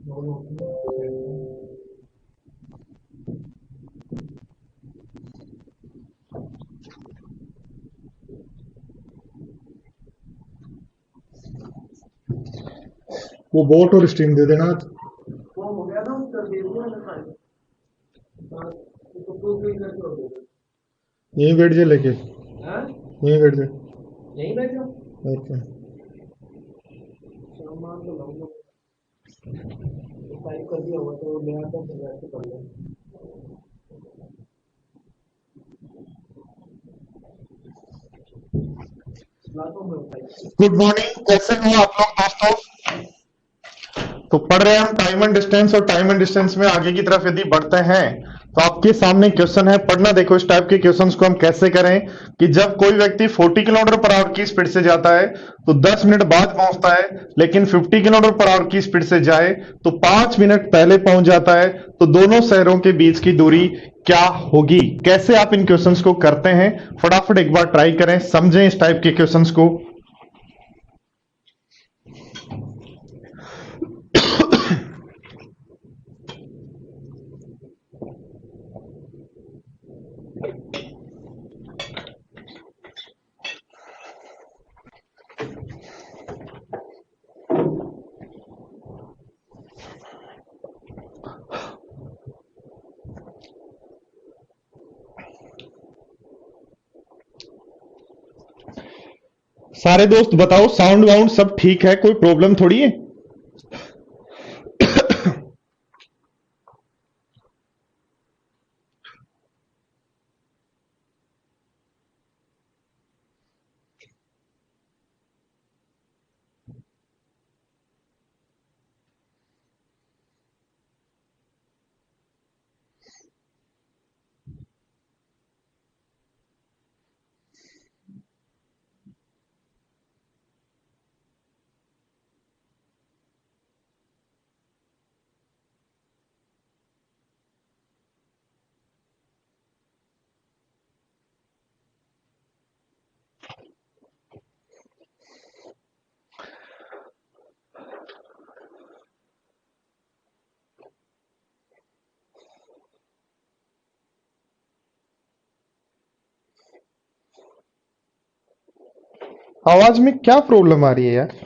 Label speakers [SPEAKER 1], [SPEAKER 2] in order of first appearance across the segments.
[SPEAKER 1] वो बोट और स्टीम दे देना आज।
[SPEAKER 2] वो हो गया ना, उसका दे दिया मैंने फाइल। हाँ, तो प्रूफ नहीं करके हो गया।
[SPEAKER 1] यहीं बैठ जाए लेके,
[SPEAKER 2] हाँ,
[SPEAKER 1] यहीं बैठ जाए।
[SPEAKER 2] यहीं बैठो।
[SPEAKER 1] और क्या।
[SPEAKER 2] सामान तो लाऊंगा। फाइल कर दिया होगा तो वो ले आता फिर वैसे कर लेंगे। लाता हूँ मैं फाइल।
[SPEAKER 1] गुड मॉर्निंग, कैसे हो आप लोग दोस्तों। तो पढ़ रहे हैं हम टाइम एंड डिस्टेंस, और टाइम एंड डिस्टेंस में आगे की तरफ यदि बढ़ते हैं तो आपके सामने क्वेश्चन है, पढ़ना। देखो इस टाइप के क्वेश्चंस को हम कैसे करें कि जब कोई व्यक्ति 40 किलोमीटर पर आवर की स्पीड से जाता है तो 10 मिनट बाद पहुंचता है, लेकिन 50 किलोमीटर पर आवर की स्पीड से जाए तो 5 मिनट पहले पहुंच जाता है, तो दोनों शहरों के बीच की दूरी क्या होगी। कैसे आप इन क्वेश्चंस को करते हैं, फटाफट एक बार ट्राई करें, समझें इस टाइप के क्वेश्चंस को। सारे दोस्त बताओ, साउंड वाउंड सब ठीक है, कोई प्रॉब्लम थोड़ी है। आवाज में क्या प्रॉब्लम आ रही है यार।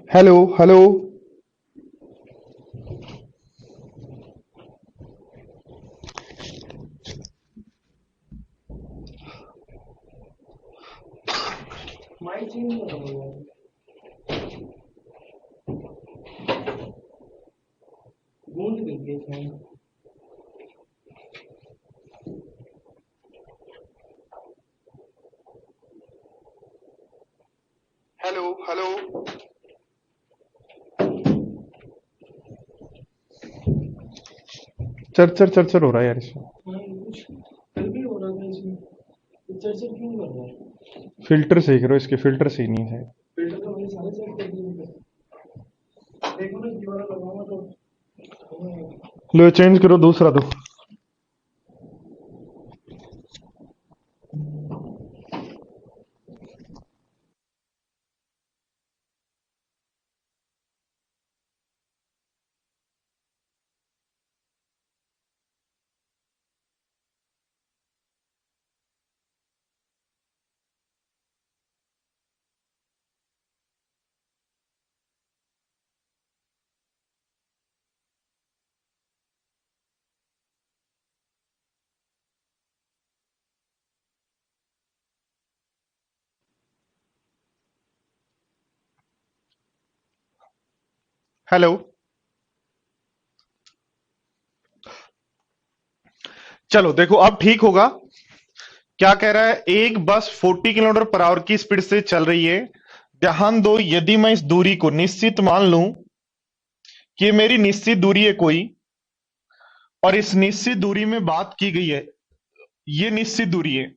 [SPEAKER 1] Hello hello.
[SPEAKER 2] माइक चेंज करो यार। गूंज गई है फैन।
[SPEAKER 1] Hello hello. चरचर चरचर हो रहा है यार इसमें।
[SPEAKER 2] हाँ, ये कुछ कल भी हो रहा था इसमें। ये चर्चर क्यों कर रहा है?
[SPEAKER 1] फिल्टर सीख रहे हो, इसके फिल्टर सही नहीं है।
[SPEAKER 2] फिल्टर तो मैंने सारे सेट कर दिए थे। देखो ना, दोबारा लगाऊंगा तो
[SPEAKER 1] लो चेंज करो दूसरा दो। हेलो। चलो देखो अब ठीक होगा क्या कह रहा है, एक बस 40 किलोमीटर पर आवर की स्पीड से चल रही है। ध्यान दो, यदि मैं इस दूरी को निश्चित मान लूं कि ये मेरी निश्चित दूरी है कोई, और इस निश्चित दूरी में बात की गई है, ये निश्चित दूरी है,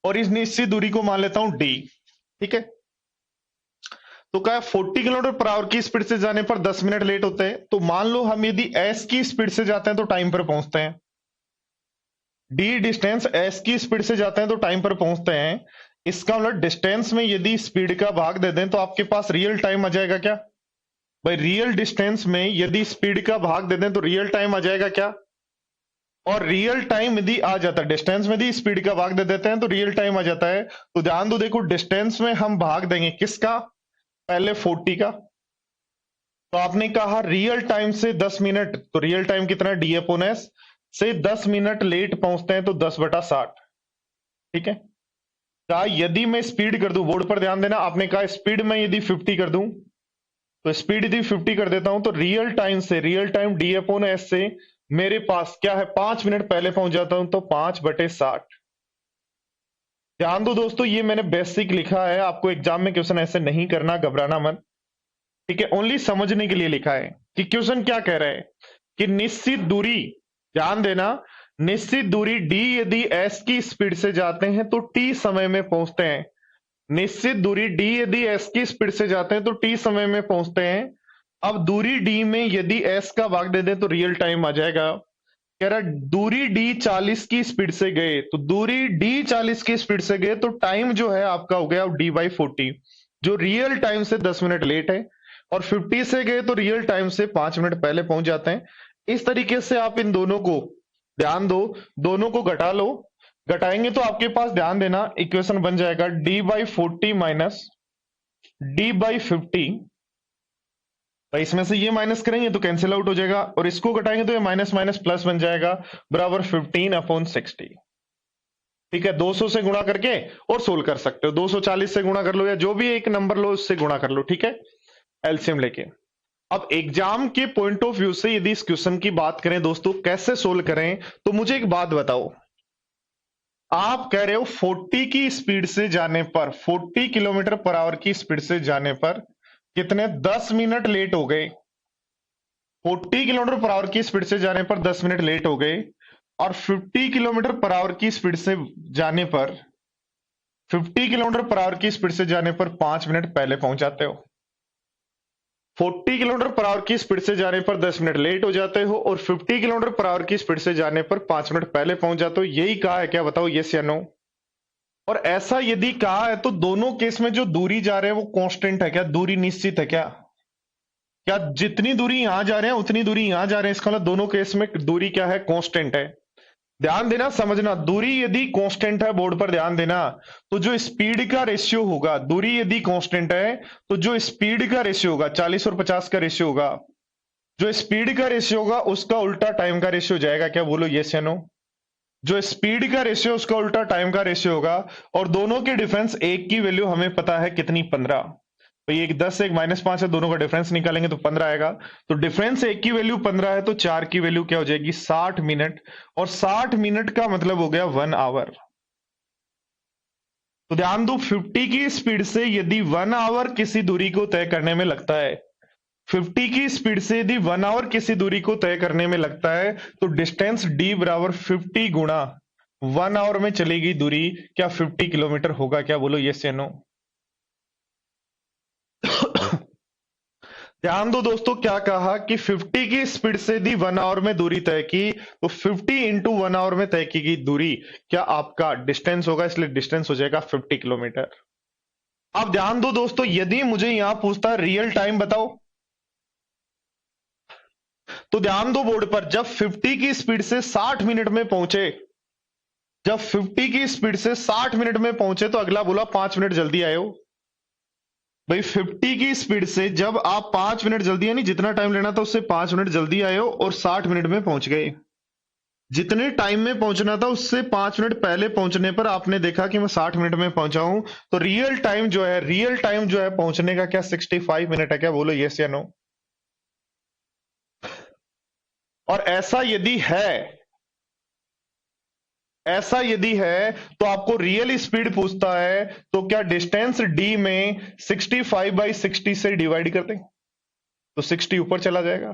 [SPEAKER 1] और इस निश्चित दूरी को मान लेता हूं डी। ठीक है, तो क्या 40 किलोमीटर पर आवर की स्पीड से जाने पर 10 मिनट लेट होते हैं। तो मान लो हम यदि एस की स्पीड से जाते हैं तो टाइम पर पहुंचते हैं। डी डिस्टेंस एस की स्पीड से जाते हैं तो टाइम पर पहुंचते हैं। इसका मतलब डिस्टेंस में यदि स्पीड का भाग दे दें तो आपके पास रियल टाइम आ जाएगा क्या भाई? रियल डिस्टेंस में यदि स्पीड का भाग दे दें तो रियल टाइम आ जाएगा क्या? और रियल टाइम यदि आ जाता है, डिस्टेंस में यदि स्पीड का भाग दे देते हैं तो रियल टाइम आ जाता है। तो ध्यान दो, देखो डिस्टेंस में हम भाग देंगे किसका? पहले 40 का। तो आपने कहा रियल टाइम से 10 मिनट, तो रियल टाइम कितना? D upon S. से 10 मिनट लेट पहुंचते हैं तो 10/60। ठीक है, कहा यदि मैं स्पीड कर दूं, बोर्ड पर ध्यान देना, आपने कहा स्पीड में यदि 50 कर दूं, तो स्पीड यदि 50 कर देता हूं तो रियल टाइम से, real time D upon S से मेरे पास क्या है? 5 मिनट पहले पहुंच जाता हूं, तो 5/60। ध्यान दो दोस्तों, ये मैंने बेसिक लिखा है, आपको एग्जाम में क्वेश्चन ऐसे नहीं करना, घबराना मत। ठीक है, ओनली समझने के लिए लिखा है कि क्वेश्चन क्या कह रहा है कि निश्चित दूरी, ध्यान देना, निश्चित दूरी डी यदि एस की स्पीड से जाते हैं तो टी समय में पहुंचते हैं। निश्चित दूरी डी यदि एस की स्पीड से जाते हैं तो टी समय में पहुंचते हैं। अब दूरी डी में यदि एस का भाग दे दें तो रियल टाइम आ जाएगा। कह रहा दूरी डी 40 की स्पीड से गए, तो दूरी डी 40 की स्पीड से गए तो टाइम जो है आपका हो गया D/40, जो रियल टाइम से 10 मिनट लेट है। और 50 से गए तो रियल टाइम से 5 मिनट पहले पहुंच जाते हैं। इस तरीके से आप इन दोनों को, ध्यान दो, दोनों को घटा लो। घटाएंगे तो आपके पास, ध्यान देना, इक्वेशन बन जाएगा D/40 माइनस D/50। तो इसमें से ये माइनस करेंगे तो कैंसिल आउट हो जाएगा, और इसको घटाएंगे तो ये माइनस माइनस प्लस बन जाएगा, बराबर 15/60। ठीक है, 200 से गुणा करके और सोल्व कर सकते हो, 240 से गुणा कर लो या जो भी एक नंबर लो उससे गुणा कर लो। ठीक है, एलसीएम लेके। अब एग्जाम के पॉइंट ऑफ व्यू से यदि इस क्वेश्चन की बात करें दोस्तों, कैसे सोल्व करें, तो मुझे एक बात बताओ। आप कह रहे हो 40 की स्पीड से जाने पर, 40 किलोमीटर पर आवर की स्पीड से जाने पर कितने 10 मिनट लेट हो गए। 40 किलोमीटर पर आवर की स्पीड से जाने पर 10 मिनट लेट हो गए, और 50 किलोमीटर पर आवर की स्पीड से जाने पर, 50 किलोमीटर पर आवर की स्पीड से जाने पर 5 मिनट पहले पहुंच जाते हो। 40 किलोमीटर पर आवर की स्पीड से जाने पर 10 मिनट लेट हो जाते हो, और 50 किलोमीटर पर आवर की स्पीड से जाने पर 5 मिनट पहले पहुंच जाते हो। यही कहा है क्या? बताओ यस या नो। और ऐसा यदि कहा है तो दोनों केस में जो दूरी जा रहे हैं वो कांस्टेंट है क्या? दूरी निश्चित है क्या? क्या जितनी दूरी यहां जा रहे हैं उतनी दूरी यहां जा रहे हैं? इसका मतलब दोनों केस में दूरी क्या है? कांस्टेंट है। ध्यान देना, समझना, दूरी यदि कांस्टेंट है, बोर्ड पर ध्यान देना, तो जो स्पीड का रेशियो होगा, दूरी यदि कांस्टेंट है तो जो स्पीड का रेशियो होगा, 40 और 50 का रेशियो होगा, जो स्पीड का रेशियो होगा उसका उल्टा टाइम का रेशियो जाएगा क्या? बोलो यस या नो। जो स्पीड का रेशियो उसका उल्टा टाइम का रेशियो होगा, और दोनों के डिफरेंस, एक की वैल्यू हमें पता है कितनी? 15। तो ये एक 10 एक -5 है, दोनों का डिफरेंस निकालेंगे तो 15 आएगा। तो डिफरेंस एक की वैल्यू 15 है, तो 4 की वैल्यू क्या हो जाएगी? 60 मिनट। और 60 मिनट का मतलब हो गया 1 आवर। तो ध्यान दो, 50 की स्पीड से यदि 1 आवर किसी दूरी को तय करने में लगता है, 50 की स्पीड से यदि 1 आवर किसी दूरी को तय करने में लगता है, तो डिस्टेंस d बराबर 50 गुणा 1 आवर में चलेगी दूरी, क्या 50 किलोमीटर होगा क्या? बोलो यस या नो। ध्यान दो दोस्तों, क्या कहा कि 50 की स्पीड से यदि 1 आवर में दूरी तय की, तो 50 इंटू 1 आवर में तय की गई दूरी क्या आपका डिस्टेंस होगा, इसलिए डिस्टेंस हो जाएगा 50 किलोमीटर। अब ध्यान दो दोस्तों, यदि मुझे यहां पूछता है रियल टाइम बताओ, तो ध्यान दो बोर्ड पर, जब 50 की स्पीड से 60 मिनट में पहुंचे, जब 50 की स्पीड से 60 मिनट में पहुंचे तो अगला बोला 5 मिनट जल्दी आए हो। भाई 50 की स्पीड से जब आप 5 मिनट जल्दी, यानी जितना टाइम लेना था उससे 5 मिनट जल्दी आए हो और 60 मिनट में पहुंच गए। जितने टाइम में पहुंचना था उससे 5 मिनट पहले पहुंचने पर आपने देखा कि मैं 60 मिनट में पहुंचा हूं, तो रियल टाइम जो है, रियल टाइम जो है पहुंचने का क्या 65 मिनट है क्या? बोलो यस या नो। और ऐसा यदि है, ऐसा यदि है तो आपको रियल स्पीड पूछता है, तो क्या डिस्टेंस डी में 65/60 से डिवाइड कर दें तो 60 ऊपर चला जाएगा,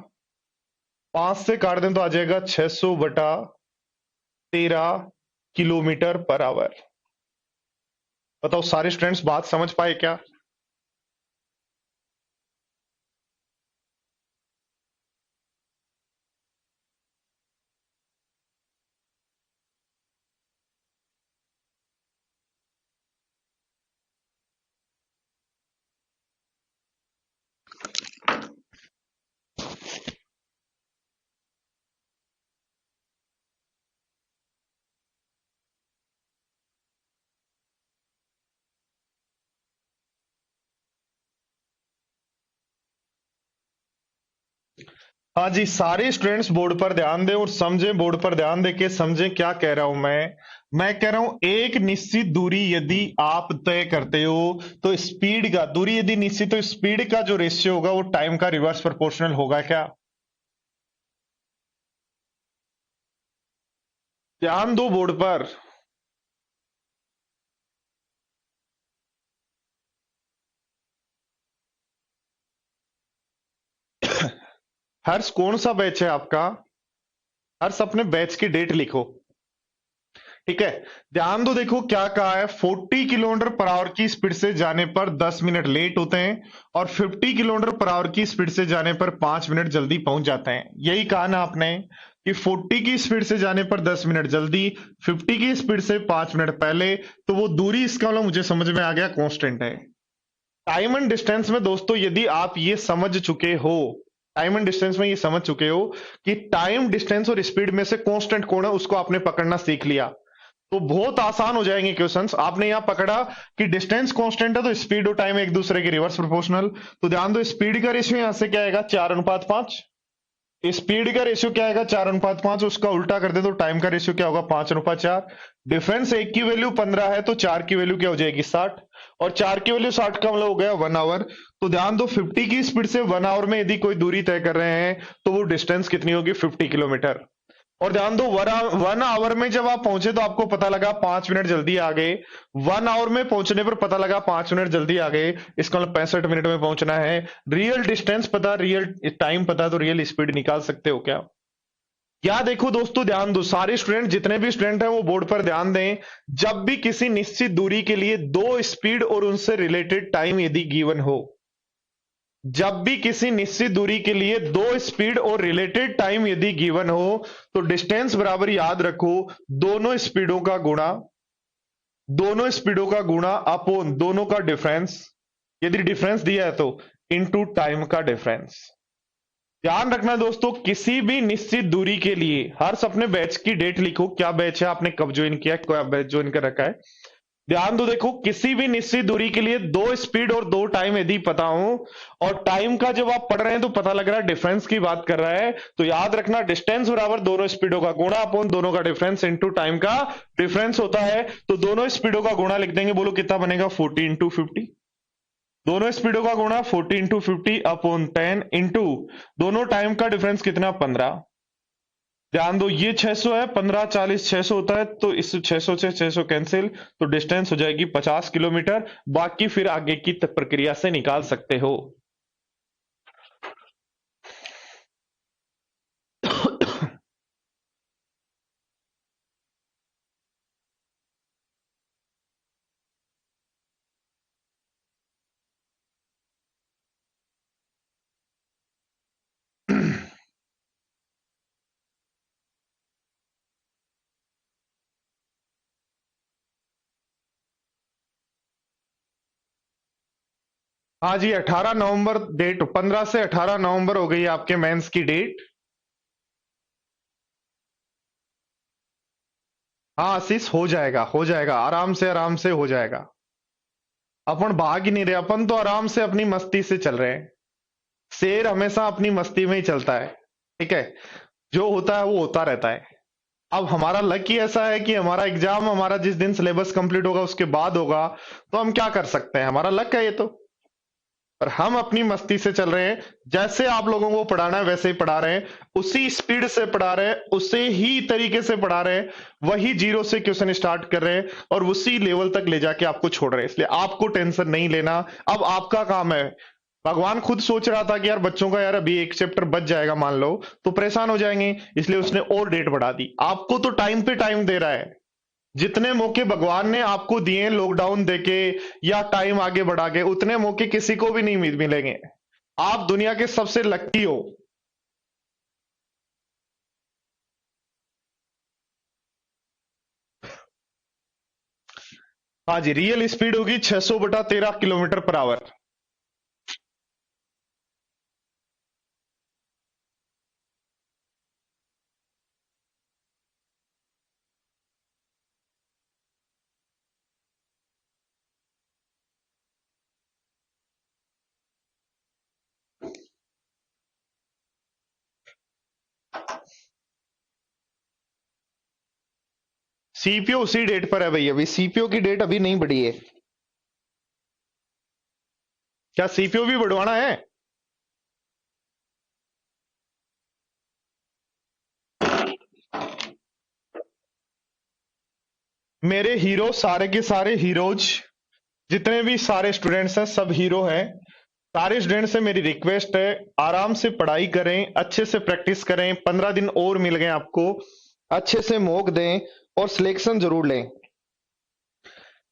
[SPEAKER 1] 5 से काट दें तो आ जाएगा 600/13 किलोमीटर पर आवर। बताओ सारे स्टूडेंट्स बात समझ पाए क्या? हाँ जी, सारे स्टूडेंट्स बोर्ड पर ध्यान दें और समझें, बोर्ड पर ध्यान देके समझें क्या कह रहा हूं मैं कह रहा हूं एक निश्चित दूरी यदि आप तय करते हो तो स्पीड का, दूरी यदि निश्चित तो स्पीड का जो रेशियो होगा वो टाइम का रिवर्स प्रोपोर्शनल होगा क्या? ध्यान दो बोर्ड पर। हर्ष कौन सा बैच है आपका? हर्ष अपने बैच की डेट लिखो, ठीक है। ध्यान दो, देखो क्या कहा है, 40 किलोमीटर पर आवर की स्पीड से जाने पर 10 मिनट लेट होते हैं और 50 किलोमीटर पर आवर की स्पीड से जाने पर 5 मिनट जल्दी पहुंच जाते हैं। यही कहा ना आपने कि 40 की स्पीड से जाने पर 10 मिनट जल्दी, 50 की स्पीड से 5 मिनट पहले, तो वो दूरी, इसका मतलब मुझे समझ में आ गया, कांस्टेंट है। टाइम एंड डिस्टेंस में दोस्तों यदि आप ये समझ चुके हो, टाइम एंड डिस्टेंस में ये समझ चुके हो कि टाइम, डिस्टेंस और स्पीड में से कांस्टेंट कौन है, उसको आपने पकड़ना सीख लिया तो बहुत आसान हो जाएंगे क्वेश्चंस। आपने यहां पकड़ा कि डिस्टेंस कांस्टेंट है तो स्पीड और टाइम एक दूसरे के रिवर्स प्रोपोर्शनल, तो ध्यान दो स्पीड का रेशियो यहां से क्या आएगा, 4:5। स्पीड का रेशियो क्या आएगा, 4:5। उसका उल्टा कर दे तो टाइम का रेशियो क्या होगा, 5:4। डिफरेंस एक की वैल्यू 15 है तो 4 की वैल्यू क्या हो जाएगी, 60, और 4 की वैल्यू 60 का मतलब हो गया 1 आवर। तो ध्यान दो 50 की स्पीड से 1 आवर में यदि कोई दूरी तय कर रहे हैं तो वो डिस्टेंस कितनी होगी, 50 किलोमीटर। और ध्यान दो 1 आवर में जब आप पहुंचे तो आपको पता लगा 5 मिनट जल्दी आ गए, 1 आवर में पहुंचने पर पता लगा 5 मिनट जल्दी आ गए, इसका मतलब 65 मिनट में पहुंचना है। रियल डिस्टेंस पता, रियल टाइम पता, तो रियल स्पीड निकाल सकते हो क्या? या देखो दोस्तों, ध्यान दो सारे स्टूडेंट, जितने भी स्टूडेंट हैं वो बोर्ड पर ध्यान दें, जब भी किसी निश्चित दूरी के लिए दो स्पीड और उनसे रिलेटेड टाइम यदि गिवन हो, जब भी किसी निश्चित दूरी के लिए दो स्पीड और रिलेटेड टाइम यदि गिवन हो तो डिस्टेंस बराबर याद रखो, दोनों स्पीडों का गुणा, दोनों स्पीडों का गुणा अपॉन दोनों का डिफरेंस, यदि डिफरेंस दिया है तो इनटू टाइम का डिफरेंस। ध्यान रखना दोस्तों, किसी भी निश्चित दूरी के लिए, हर अपने बैच की डेट लिखो, क्या बैच है, आपने कब ज्वाइन किया, क्या बैच ज्वाइन कर रखा है। ध्यान दो, देखो किसी भी निश्चित दूरी के लिए दो स्पीड और दो टाइम यदि पता हो, और टाइम का जब आप पढ़ रहे हैं तो पता लग रहा है डिफरेंस की बात कर रहा है, तो याद रखना डिस्टेंस बराबर दोनों स्पीडों का गुणा अपॉन दोनों का डिफरेंस इनटू टाइम का डिफरेंस होता है। तो दोनों स्पीडों का गुणा लिख देंगे, बोलो कितना बनेगा, 40 × 50। दोनों स्पीडों का गुणा 40 × 50 अपॉन 10 इंटू दोनों टाइम का डिफरेंस कितना, 15। ध्यान दो ये 600 है, 15 40 600 होता है, तो इस 600 से 600 कैंसिल, तो डिस्टेंस हो जाएगी 50 किलोमीटर। बाकी फिर आगे की प्रक्रिया से निकाल सकते हो। हाँ जी, 18 नवंबर डेट, 15 से 18 नवंबर हो गई आपके मेंस की डेट। हाँ आशीष, हो जाएगा, आराम से हो जाएगा। अपन भाग ही नहीं रहे, अपन तो आराम से अपनी मस्ती से चल रहे हैं। शेर हमेशा अपनी मस्ती में ही चलता है, ठीक है, जो होता है वो होता रहता है। अब हमारा लक ही ऐसा है कि हमारा एग्जाम, हमारा जिस दिन सिलेबस कंप्लीट होगा उसके बाद होगा, तो हम क्या कर सकते हैं, हमारा लक है ये तो। और हम अपनी मस्ती से चल रहे हैं, जैसे आप लोगों को पढ़ाना है वैसे ही पढ़ा रहे हैं, उसी स्पीड से पढ़ा रहे हैं, उसे ही तरीके से पढ़ा रहे हैं, वही जीरो से क्वेश्चन स्टार्ट कर रहे हैं और उसी लेवल तक ले जाके आपको छोड़ रहे हैं। इसलिए आपको टेंशन नहीं लेना। अब आपका काम है। भगवान खुद सोच रहा था कि यार बच्चों का यार अभी एक चैप्टर बच जाएगा मान लो, तो परेशान हो जाएंगे, इसलिए उसने और डेट बढ़ा दी। आपको तो टाइम पे टाइम दे रहा है। जितने मौके भगवान ने आपको दिए लॉकडाउन देके या टाइम आगे बढ़ा के, उतने मौके किसी को भी नहीं मिलेंगे। आप दुनिया के सबसे लक्की हो। हाँ जी, रियल स्पीड होगी 600/13 किलोमीटर पर आवर। सीपीयू उसी डेट पर है भाई, अभी सीपीयू की डेट अभी नहीं बढ़ी है। क्या सीपीयू भी बढ़वाना है? मेरे हीरो सारे के सारे हीरोज, जितने भी सारे स्टूडेंट्स हैं सब हीरो हैं। सारे स्टूडेंट से मेरी रिक्वेस्ट है, आराम से पढ़ाई करें, अच्छे से प्रैक्टिस करें। 15 दिन और मिल गए आपको, अच्छे से मॉक दें और सिलेक्शन जरूर लें।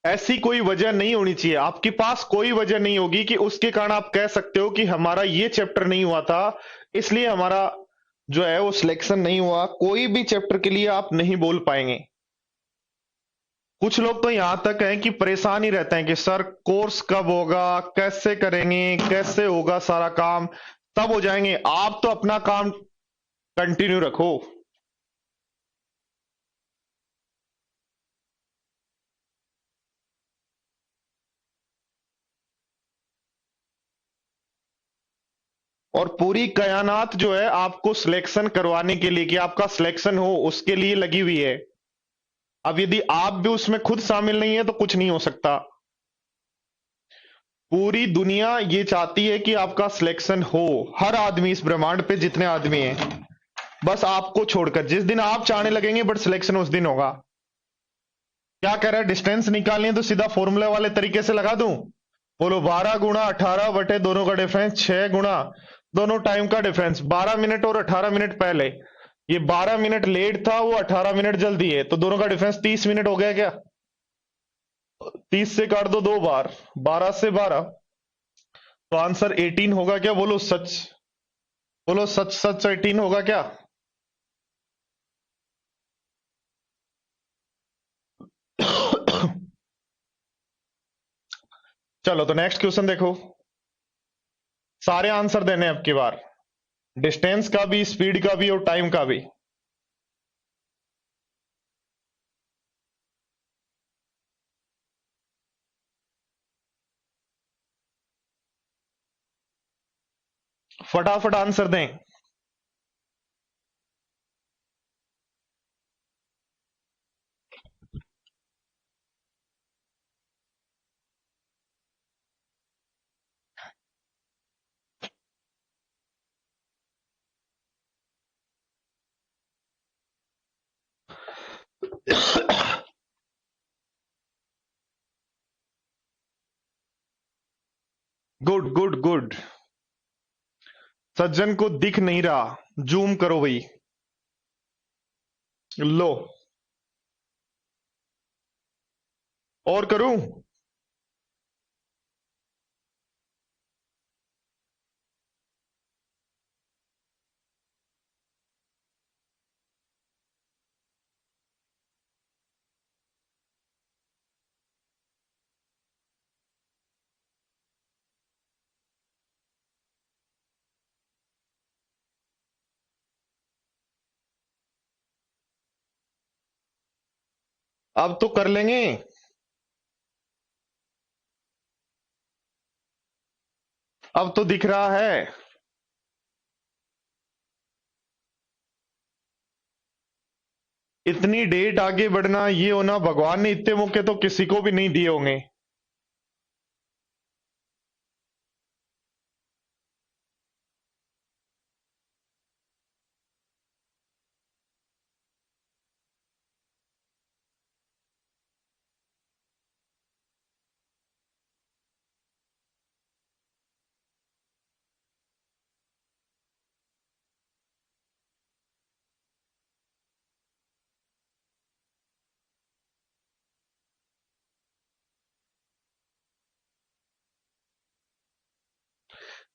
[SPEAKER 1] ऐसी कोई वजह नहीं होनी चाहिए, आपके पास कोई वजह नहीं होगी कि उसके कारण आप कह सकते हो कि हमारा ये चैप्टर नहीं हुआ था, इसलिए हमारा जो है वो सिलेक्शन नहीं हुआ। कोई भी चैप्टर के लिए आप नहीं बोल पाएंगे। कुछ लोग तो यहां तक हैं कि परेशान ही रहते हैं कि सर कोर्स कब होगा, कैसे करेंगे, कैसे होगा सारा काम। तब हो जाएंगे, आप तो अपना काम कंटिन्यू रखो। और पूरी कायनात जो है आपको सिलेक्शन करवाने के लिए, कि आपका सिलेक्शन हो, उसके लिए लगी हुई है। अब यदि आप भी उसमें खुद शामिल नहीं है तो कुछ नहीं हो सकता। पूरी दुनिया ये चाहती है कि आपका सिलेक्शन हो, हर आदमी इस ब्रह्मांड पे जितने आदमी हैं, बस आपको छोड़कर। जिस दिन आप चाहने लगेंगे बट सिलेक्शन उस दिन होगा। क्या कह रहा है, डिस्टेंस निकालनी है तो सीधा फॉर्मूले वाले तरीके से लगा दूं? बोलो 12 × 18 बटे दोनों का डिफरेंस 6 गुना दोनों टाइम का डिफरेंस, 12 मिनट और 18 मिनट पहले। ये 12 मिनट लेट था, वो 18 मिनट जल्दी है, तो दोनों का डिफरेंस 30 मिनट हो गया क्या? 30 से काट दो 2 बार, 12 से 12, तो आंसर 18 होगा क्या? बोलो सच, बोलो सच सच 18 होगा क्या? चलो तो नेक्स्ट क्वेश्चन देखो। सारे आंसर देने हैं अब की बार, डिस्टेंस का भी, स्पीड का भी और टाइम का भी। फटाफट आंसर दें। Good good good. सज्जन को दिख नहीं रहा, जूम करो भाई। लो, और करूं? अब तो कर लेंगे। अब तो दिख रहा है। इतनी डेट आगे बढ़ना, ये होना, भगवान ने इतने मौके तो किसी को भी नहीं दिए होंगे।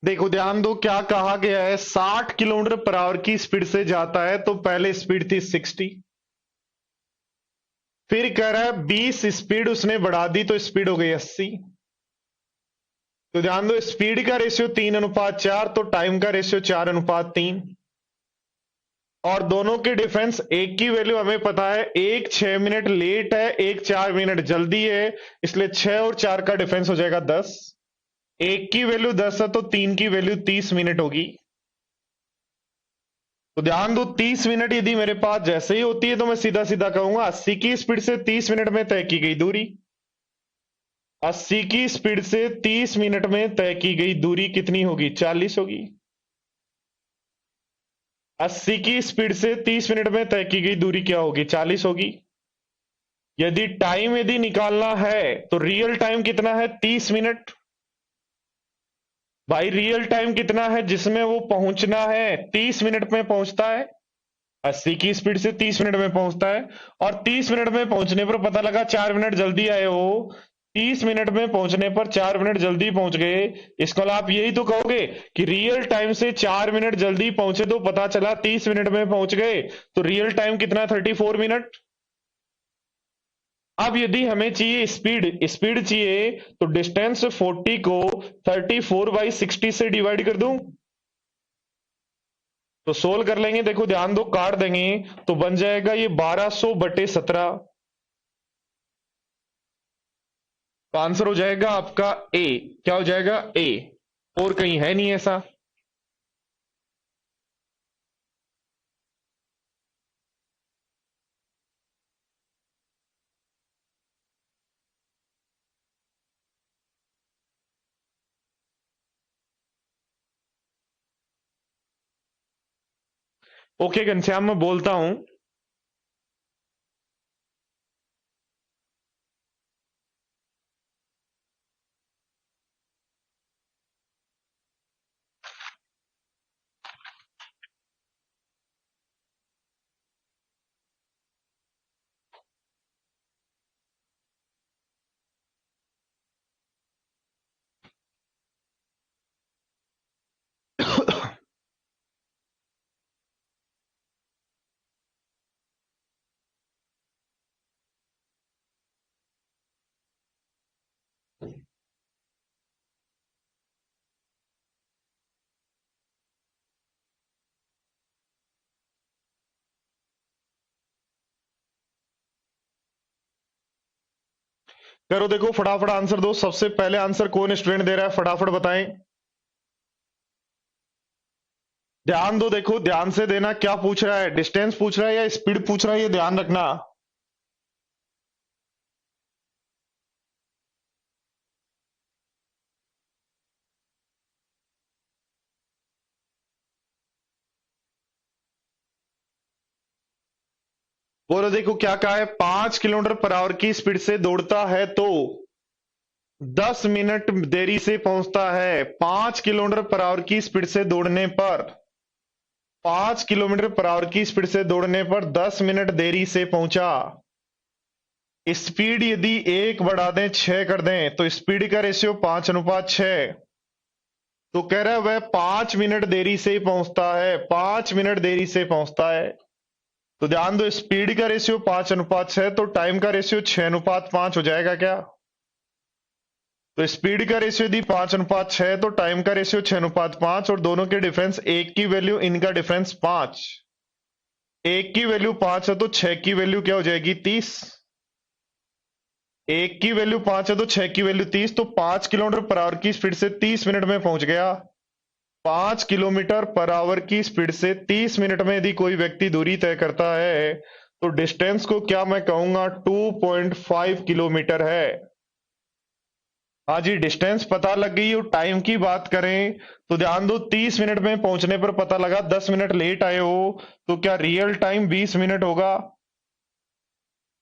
[SPEAKER 1] देखो ध्यान दो क्या कहा गया है, 60 किलोमीटर पर आवर की स्पीड से जाता है, तो पहले स्पीड थी 60। फिर कह रहा है 20 स्पीड उसने बढ़ा दी तो स्पीड हो गई 80। तो ध्यान दो स्पीड का रेशियो 3:4, तो टाइम का रेशियो 4:3। और दोनों के डिफरेंस एक की वैल्यू हमें पता है, एक 6 मिनट लेट है, एक 4 मिनट जल्दी है, इसलिए 6 और 4 का डिफरेंस हो जाएगा 10। एक की वैल्यू 10 है तो तीन की वैल्यू 30 मिनट होगी। तो ध्यान दो 30 मिनट यदि मेरे पास जैसे ही होती है तो मैं सीधा सीधा कहूंगा 80 की स्पीड से 30 मिनट में तय की गई दूरी। 80 की स्पीड से 30 मिनट में तय की गई दूरी कितनी होगी? 40 होगी। 80 की स्पीड से 30 मिनट में तय की गई दूरी क्या होगी? 40 होगी। यदि निकालना है तो रियल टाइम कितना है? 30 मिनट। भाई रियल टाइम कितना है जिसमें वो पहुंचना है? 30 मिनट में पहुंचता है। 80 की स्पीड से 30 मिनट में पहुंचता है, और 30 मिनट में पहुंचने पर पता लगा 4 मिनट जल्दी आए हो। 30 मिनट में पहुंचने पर 4 मिनट जल्दी पहुंच गए। इसको आप यही तो कहोगे कि रियल टाइम से 4 मिनट जल्दी पहुंचे, तो पता चला 30 मिनट में पहुंच गए, तो रियल टाइम कितना? 34 मिनट। अब यदि हमें चाहिए स्पीड, स्पीड चाहिए तो डिस्टेंस 40 को 34/60 से डिवाइड कर दूं, तो सोल्व कर लेंगे। देखो ध्यान दो, काट देंगे तो बन जाएगा ये 1200/17। तो आंसर हो जाएगा आपका ए। क्या हो जाएगा? ए। और कहीं है नहीं ऐसा। ओके घनश्याम, मैं बोलता हूं। करो, देखो फटाफट आंसर दो। सबसे पहले आंसर कौन स्टूडेंट दे रहा है? फटाफट बताएं। ध्यान दो, देखो ध्यान से देना। क्या पूछ रहा है? डिस्टेंस पूछ रहा है या स्पीड पूछ रहा है? ये ध्यान रखना। बोलो, देखो क्या कहा है। 5 किलोमीटर पर आवर की स्पीड से दौड़ता है तो 10 मिनट देरी से पहुंचता है। 5 किलोमीटर पर आवर की स्पीड से दौड़ने पर 5 किलोमीटर पर आवर की स्पीड से दौड़ने पर 10 मिनट देरी से पहुंचा। स्पीड यदि 1 बढ़ा दें 6 कर दें तो स्पीड का रेशियो 5:6। तो कह रहा है वह 5 मिनट देरी से पहुंचता है। 5 मिनट देरी से पहुंचता है। तो ध्यान दो, स्पीड का रेशियो 5:6, तो टाइम का रेशियो 6:5 हो जाएगा क्या? तो स्पीड का रेशियो यदि 5:6 तो टाइम का रेशियो 6:5, और दोनों के डिफरेंस एक की वैल्यू, इनका डिफरेंस 5। एक की वैल्यू 5 है तो 6 की वैल्यू क्या हो जाएगी? 30। एक की वैल्यू 5 है तो 6 की वैल्यू 30। तो 5 किलोमीटर पर आवर की स्पीड से 30 मिनट में पहुंच गया। 5 किलोमीटर पर आवर की स्पीड से 30 मिनट में यदि कोई व्यक्ति दूरी तय करता है तो डिस्टेंस को क्या मैं कहूंगा? 2.5 किलोमीटर है। हाँ जी, डिस्टेंस पता लग गई। और टाइम की बात करें तो ध्यान दो, 30 मिनट में पहुंचने पर पता लगा 10 मिनट लेट आए हो, तो क्या रियल टाइम 20 मिनट होगा?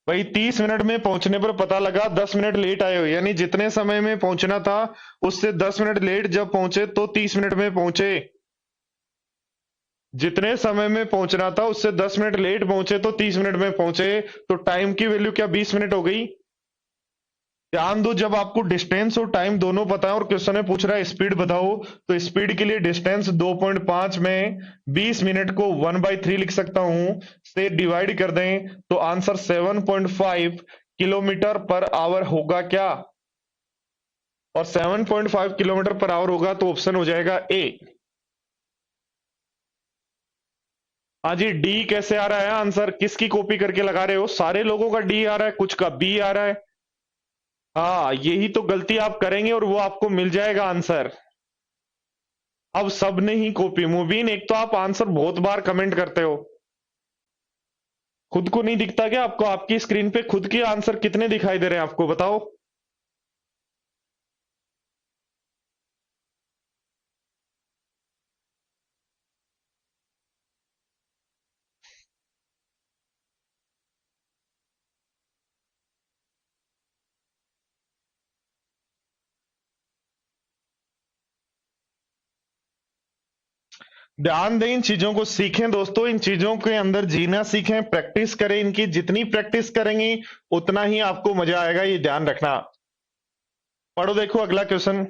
[SPEAKER 1] भाई 30 मिनट में पहुंचने पर पता लगा 10 मिनट लेट आए हो, यानी जितने समय में पहुंचना था उससे 10 मिनट लेट जब पहुंचे तो 30 मिनट में पहुंचे। जितने समय में पहुंचना था उससे 10 मिनट लेट पहुंचे तो 30 मिनट में पहुंचे। तो टाइम की वैल्यू क्या 20 मिनट हो गई? ध्यान दो, जब आपको डिस्टेंस और टाइम दोनों पता है और क्वेश्चन में पूछ रहा है स्पीड बताओ, तो स्पीड के लिए डिस्टेंस 2.5 में 20 मिनट को 1/3 लिख सकता हूं, से डिवाइड कर दें तो आंसर 7.5 किलोमीटर पर आवर होगा क्या? और 7.5 किलोमीटर पर आवर होगा तो ऑप्शन हो जाएगा ए। हाँ जी, डी कैसे आ रहा है आंसर? किसकी कॉपी करके लगा रहे हो? सारे लोगों का डी आ रहा है, कुछ का बी आ रहा है। हाँ, यही तो गलती आप करेंगे और वो आपको मिल जाएगा आंसर। अब सबने ही कॉपी। मुबीन, एक तो आप आंसर बहुत बार कमेंट करते हो, खुद को नहीं दिखता क्या आपको? आपकी स्क्रीन पे खुद के आंसर कितने दिखाई दे रहे हैं आपको, बताओ। ध्यान दें, इन चीजों को सीखें दोस्तों, इन चीजों के अंदर जीना सीखें, प्रैक्टिस करें इनकी। जितनी प्रैक्टिस करेंगे उतना ही आपको मजा आएगा, ये ध्यान रखना। पढ़ो, देखो अगला क्वेश्चन।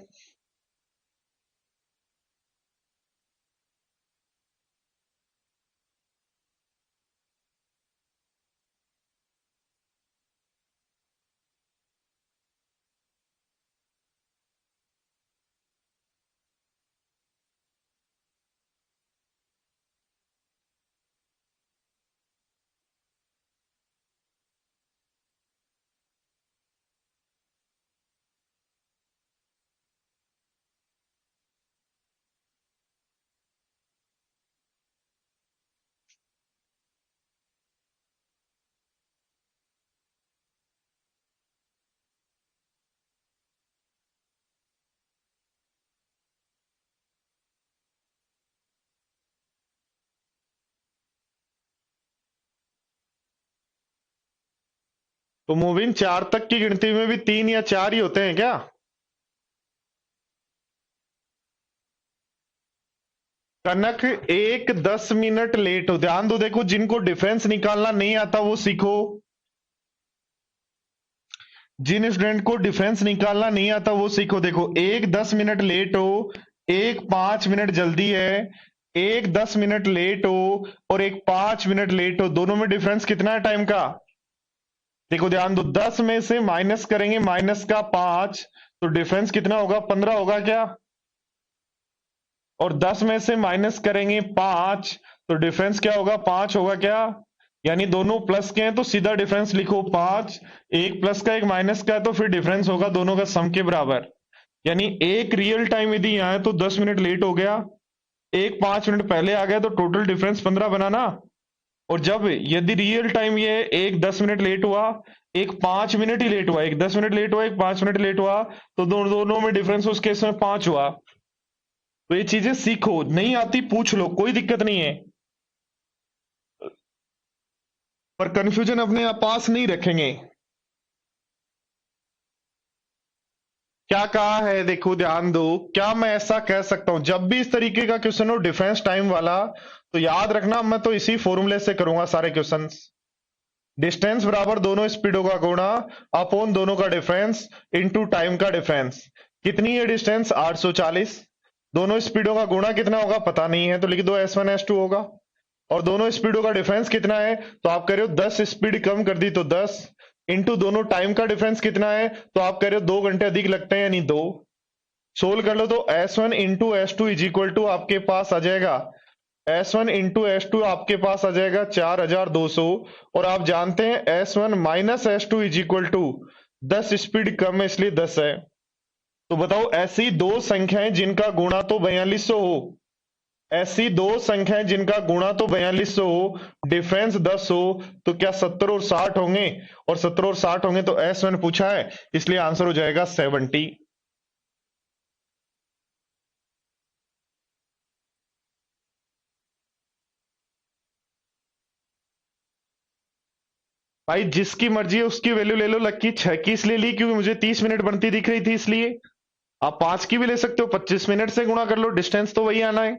[SPEAKER 1] तो मूविंग 4 तक की गिनती में भी 3 या 4 ही होते हैं क्या? कनक, 1 10 मिनट लेट हो। ध्यान दो, देखो जिनको डिफरेंस निकालना नहीं आता वो सीखो। जिन स्टूडेंट को डिफरेंस निकालना नहीं आता वो सीखो। देखो, 1 10 मिनट लेट हो, 1 5 मिनट जल्दी है, 1 10 मिनट लेट हो और 1 5 मिनट लेट हो, दोनों में डिफरेंस कितना है टाइम का? देखो ध्यान दो, 10 में से माइनस करेंगे माइनस का 5, तो डिफरेंस कितना होगा? 15 होगा क्या? और 10 में से माइनस करेंगे 5, तो डिफरेंस क्या होगा? 5 होगा क्या? यानी दोनों प्लस के हैं तो सीधा डिफरेंस लिखो 5। एक प्लस का एक माइनस का है तो फिर डिफरेंस होगा दोनों का सम के बराबर। यानी एक रियल टाइम यदि यहाँ है तो 10 मिनट लेट हो गया, एक 5 मिनट पहले आ गया तो टोटल डिफरेंस 15 बना ना। और जब यदि रियल टाइम ये एक 10 मिनट लेट हुआ, एक 5 मिनट ही लेट हुआ, एक 10 मिनट लेट हुआ, एक 5 मिनट लेट हुआ, तो दोनों में डिफरेंस उस केस में 5 हुआ। तो ये चीजें सीखो, नहीं आती पूछ लो, कोई दिक्कत नहीं है, पर कंफ्यूजन अपने आप पास नहीं रखेंगे। क्या कहा है? देखो ध्यान दो, क्या मैं ऐसा कह सकता हूं जब भी इस तरीके का क्वेश्चन हो डिफरेंस टाइम वाला, तो याद रखना मैं तो इसी फॉर्मूले से करूंगा सारे क्वेश्चंस। डिस्टेंस बराबर दोनों स्पीडों का गुणा अपॉन दोनों का डिफरेंस इनटू टाइम का डिफरेंस। कितनी है डिस्टेंस? 840। दोनों स्पीडों का गुणा कितना होगा पता नहीं है, तो लिख दो S1 S2 होगा। और दोनों स्पीडों का डिफरेंस कितना है? तो आप कह रहे हो 10 स्पीड कम कर दी तो 10, इंटू दोनों टाइम का डिफरेंस कितना है? तो आप कह रहे हो 2 घंटे अधिक लगते हैं, यानी 2। सोल्व कर लो तो S1 into S2 is equal to आपके पास आ जाएगा, S1 इंटू S2 आपके पास आ जाएगा 4200। और आप जानते हैं S1 minus S2 is equal to 10 speed कम है इसलिए 10 है। तो बताओ, ऐसी दो संख्याएं जिनका गुणा तो 4200 हो, ऐसी दो संख्याएं जिनका गुणा तो 4200 हो, डिफरेंस 10 हो, तो क्या 70 और 60 होंगे? और 70 और 60 होंगे तो S1 पूछा है, इसलिए आंसर हो जाएगा 70। भाई जिसकी मर्जी है उसकी वैल्यू ले लो, लक्की 6 की इसलिए ली क्योंकि मुझे 30 मिनट बनती दिख रही थी इसलिए। आप 5 की भी ले सकते हो, 25 मिनट से गुणा कर लो, डिस्टेंस तो वही आना है।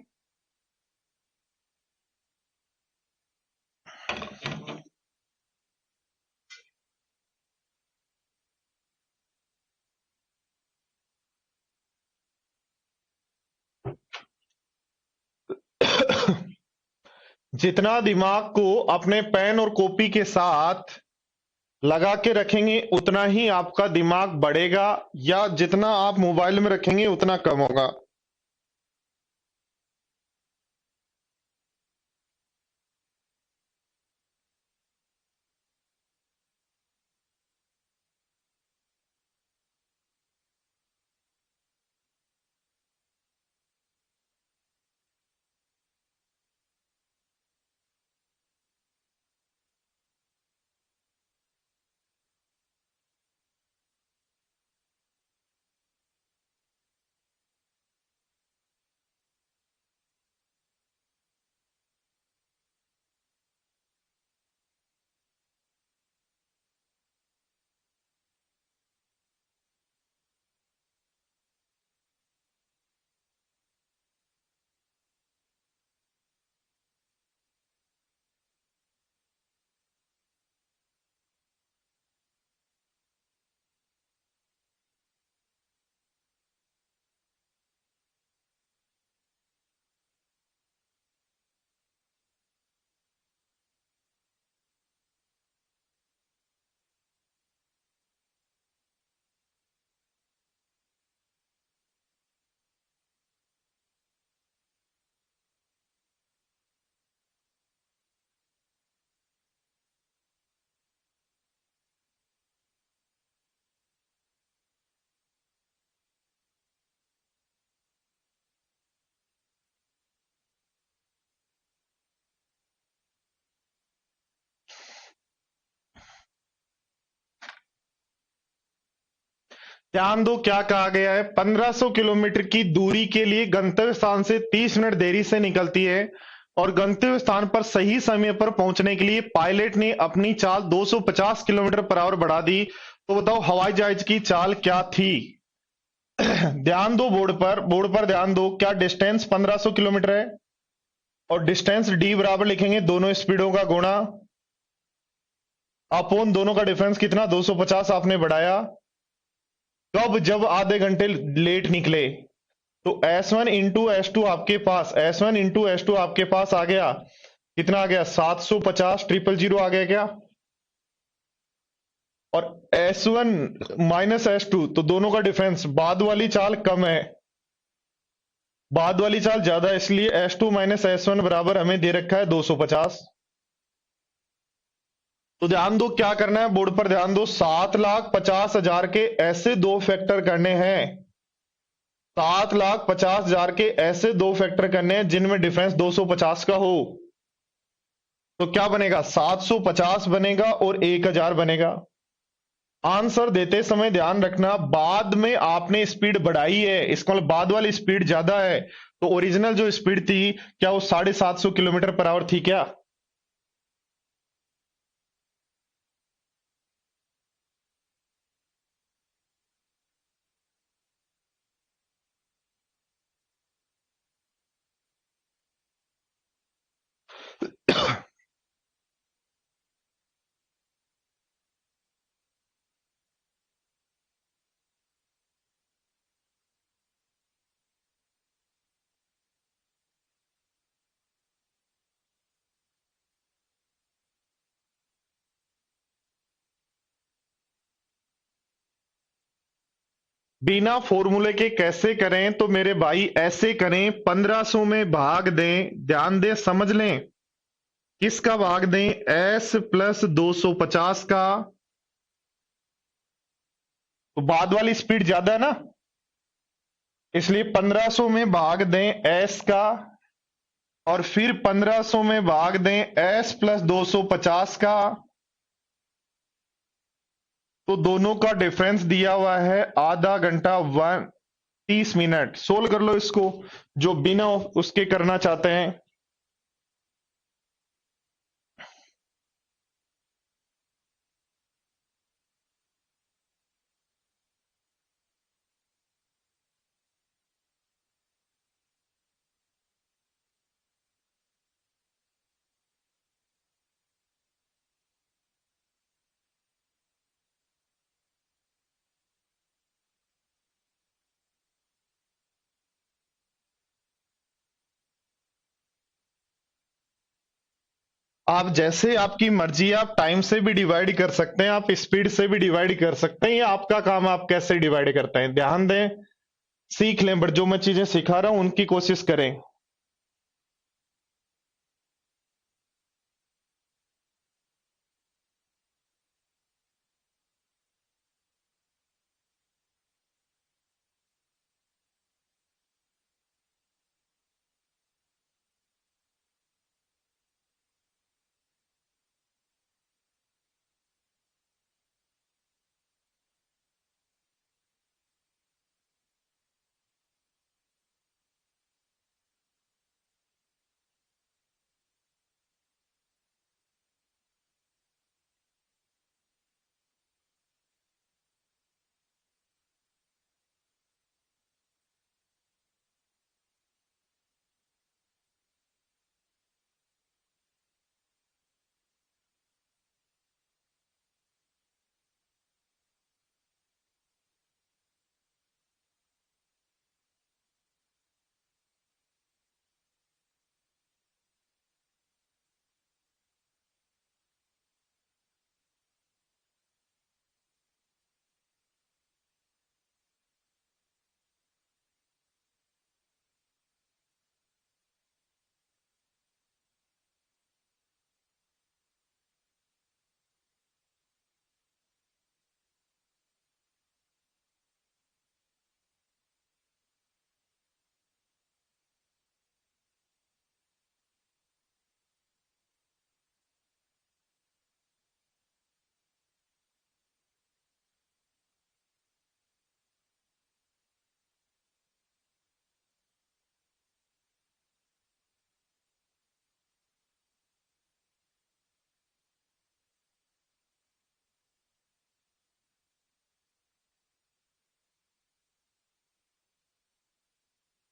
[SPEAKER 1] जितना दिमाग को अपने पेन और कॉपी के साथ लगा के रखेंगे उतना ही आपका दिमाग बढ़ेगा, या जितना आप मोबाइल में रखेंगे उतना कम होगा। ध्यान दो क्या कहा गया है। 1500 किलोमीटर की दूरी के लिए गंतव्य स्थान से 30 मिनट देरी से निकलती है और गंतव्य स्थान पर सही समय पर पहुंचने के लिए पायलट ने अपनी चाल 250 किलोमीटर पर आवर बढ़ा दी। तो बताओ हवाई जहाज की चाल क्या थी। ध्यान दो बोर्ड पर ध्यान दो। क्या डिस्टेंस 1500 किलोमीटर है और डिस्टेंस डी बराबर लिखेंगे दोनों स्पीडों का गुणा अपोन दोनों का डिफरेंस कितना 250 आपने बढ़ाया। कब? जब आधे घंटे लेट निकले। तो S1 इंटू S2 आपके पास S1 इंटू S2 आपके पास आ गया कितना आ गया 750 000 आ गया क्या। और S1 - S2 तो दोनों का डिफरेंस बाद वाली चाल कम है, बाद वाली चाल ज्यादा है, इसलिए S2 - S1 बराबर हमें दे रखा है 250। तो ध्यान दो क्या करना है, बोर्ड पर ध्यान दो। 7,50,000 के ऐसे दो फैक्टर करने हैं, 7,50,000 के ऐसे दो फैक्टर करने हैं जिनमें डिफरेंस 250 का हो। तो क्या बनेगा 750 बनेगा और 1,000 बनेगा। आंसर देते समय ध्यान रखना बाद में आपने स्पीड बढ़ाई है, इसका मतलब बाद वाली स्पीड ज्यादा है। तो ओरिजिनल जो स्पीड थी क्या वो 750 किलोमीटर पर आवर थी क्या। बिना फॉर्मूले के कैसे करें, तो मेरे भाई ऐसे करें 1500 में भाग दें, ध्यान दें समझ लें किसका भाग दें, S+250 का। तो बाद वाली स्पीड ज्यादा है ना, इसलिए 1500 में भाग दें S का और फिर 1500 में भाग दें S+250 का। तो दोनों का डिफरेंस दिया हुआ है आधा घंटा 30 मिनट। सोल्व कर लो इसको जो बिना उसके करना चाहते हैं। आप जैसे आपकी मर्जी है, आप टाइम से भी डिवाइड कर सकते हैं, आप स्पीड से भी डिवाइड कर सकते हैं, ये आपका काम है, आप कैसे डिवाइड करते हैं। ध्यान दें, सीख लें, बट जो मैं चीजें सिखा रहा हूं उनकी कोशिश करें।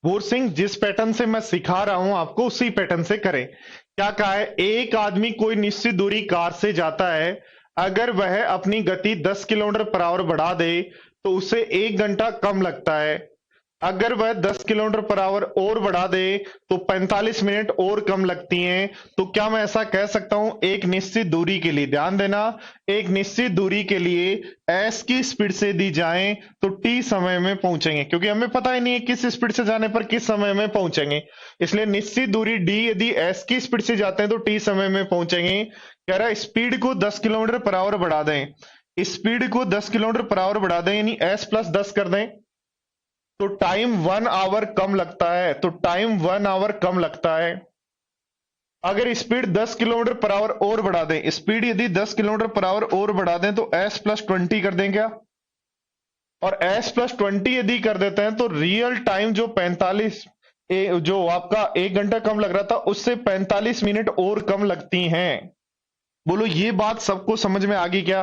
[SPEAKER 1] भूर सिंह, जिस पैटर्न से मैं सिखा रहा हूं आपको उसी पैटर्न से करें। क्या कहा है, एक आदमी कोई निश्चित दूरी कार से जाता है, अगर वह अपनी गति 10 किलोमीटर पर आवर बढ़ा दे तो उसे 1 घंटा कम लगता है। अगर वह 10 किलोमीटर पर आवर और बढ़ा दे तो 45 मिनट और कम लगती हैं। तो क्या मैं ऐसा कह सकता हूं, एक निश्चित दूरी के लिए, ध्यान देना, एक निश्चित दूरी के लिए एस की स्पीड से दी जाए तो टी समय में पहुंचेंगे, क्योंकि हमें पता ही नहीं है किस स्पीड से जाने पर किस समय में पहुंचेंगे। इसलिए निश्चित दूरी डी यदि एस की स्पीड से जाते हैं तो टी समय में पहुंचेंगे। कह रहा है स्पीड को 10 किलोमीटर पर आवर बढ़ा दें, स्पीड को 10 किलोमीटर पर आवर बढ़ा दें, यानी एस प्लस 10 कर दें तो टाइम 1 आवर कम लगता है, तो टाइम 1 आवर कम लगता है। अगर स्पीड 10 किलोमीटर पर आवर और बढ़ा दें, स्पीड यदि 10 किलोमीटर पर आवर और बढ़ा दें तो एस प्लस 20 कर दें क्या, और एस प्लस 20 यदि कर देते हैं तो रियल टाइम जो 45 जो आपका 1 घंटा कम लग रहा था उससे 45 मिनट और कम लगती हैं। बोलो ये बात सबको समझ में आ गई क्या?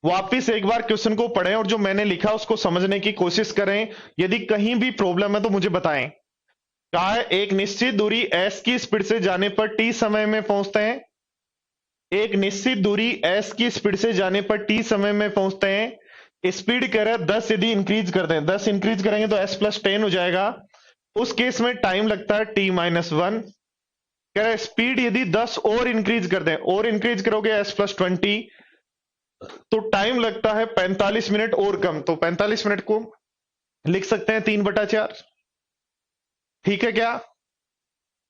[SPEAKER 1] वापिस एक बार क्वेश्चन को पढ़ें और जो मैंने लिखा उसको समझने की कोशिश करें। यदि कहीं भी प्रॉब्लम है तो मुझे बताएं। कहा है एक निश्चित दूरी एस की स्पीड से जाने पर टी समय में पहुंचते हैं, एक निश्चित दूरी एस की स्पीड से जाने पर टी समय में पहुंचते हैं। स्पीड कह रहा है 10 यदि इंक्रीज कर दें, 10 इंक्रीज करेंगे तो एस प्लस 10 हो जाएगा, उस केस में टाइम लगता है टी माइनस 1। कह रहा है स्पीड यदि 10 और इंक्रीज कर दें, और इंक्रीज करोगे एस प्लस 20 तो टाइम लगता है 45 मिनट और कम, तो 45 मिनट को लिख सकते हैं 3/4। ठीक है क्या?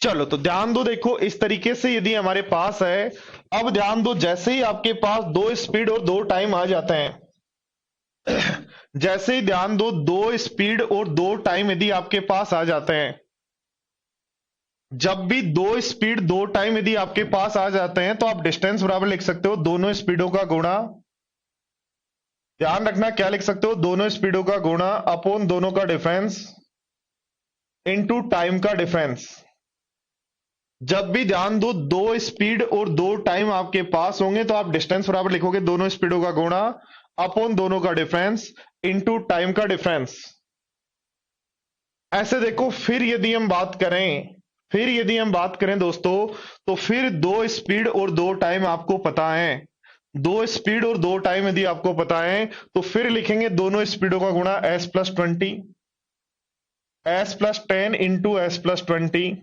[SPEAKER 1] चलो तो ध्यान दो, देखो इस तरीके से यदि हमारे पास है, अब ध्यान दो जैसे ही आपके पास दो स्पीड और दो टाइम आ जाते हैं, जैसे ही ध्यान दो दो स्पीड और दो टाइम यदि आपके पास आ जाते हैं, जब भी दो स्पीड दो टाइम यदि आपके पास आ जाते हैं तो आप डिस्टेंस बराबर लिख सकते हो दोनों स्पीडों का गुणा। ध्यान रखना क्या लिख सकते हो, दोनों स्पीडों का गुणा अपॉन दोनों का डिफरेंस इनटू टाइम का डिफरेंस। जब भी ध्यान दो दो स्पीड और दो टाइम आपके पास होंगे तो आप डिस्टेंस बराबर लिखोगे दोनों स्पीडों का गुणा अपॉन दोनों का डिफरेंस इनटू टाइम का डिफरेंस। ऐसे देखो, फिर यदि हम बात करें दोस्तों, तो फिर दो स्पीड और दो टाइम आपको पता है, दो स्पीड और दो टाइम यदि आपको पता है तो फिर लिखेंगे दोनों स्पीडों का गुणा S plus 20, S plus 10 into S plus 20।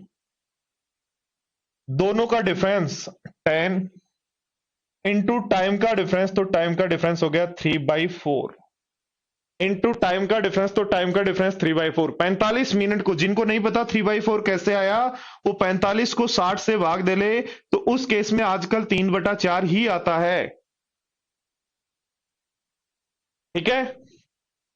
[SPEAKER 1] दोनों का डिफरेंस 10 इंटू टाइम का डिफरेंस, तो टाइम का डिफरेंस हो गया 3/4 इंटू टाइम का डिफरेंस, तो टाइम का डिफरेंस 3/4। 45 मिनट को, जिनको नहीं पता 3/4 कैसे आया, वो 45 को 60 से भाग दे ले, तो उस केस में आजकल 3/4 ही आता है। ठीक है,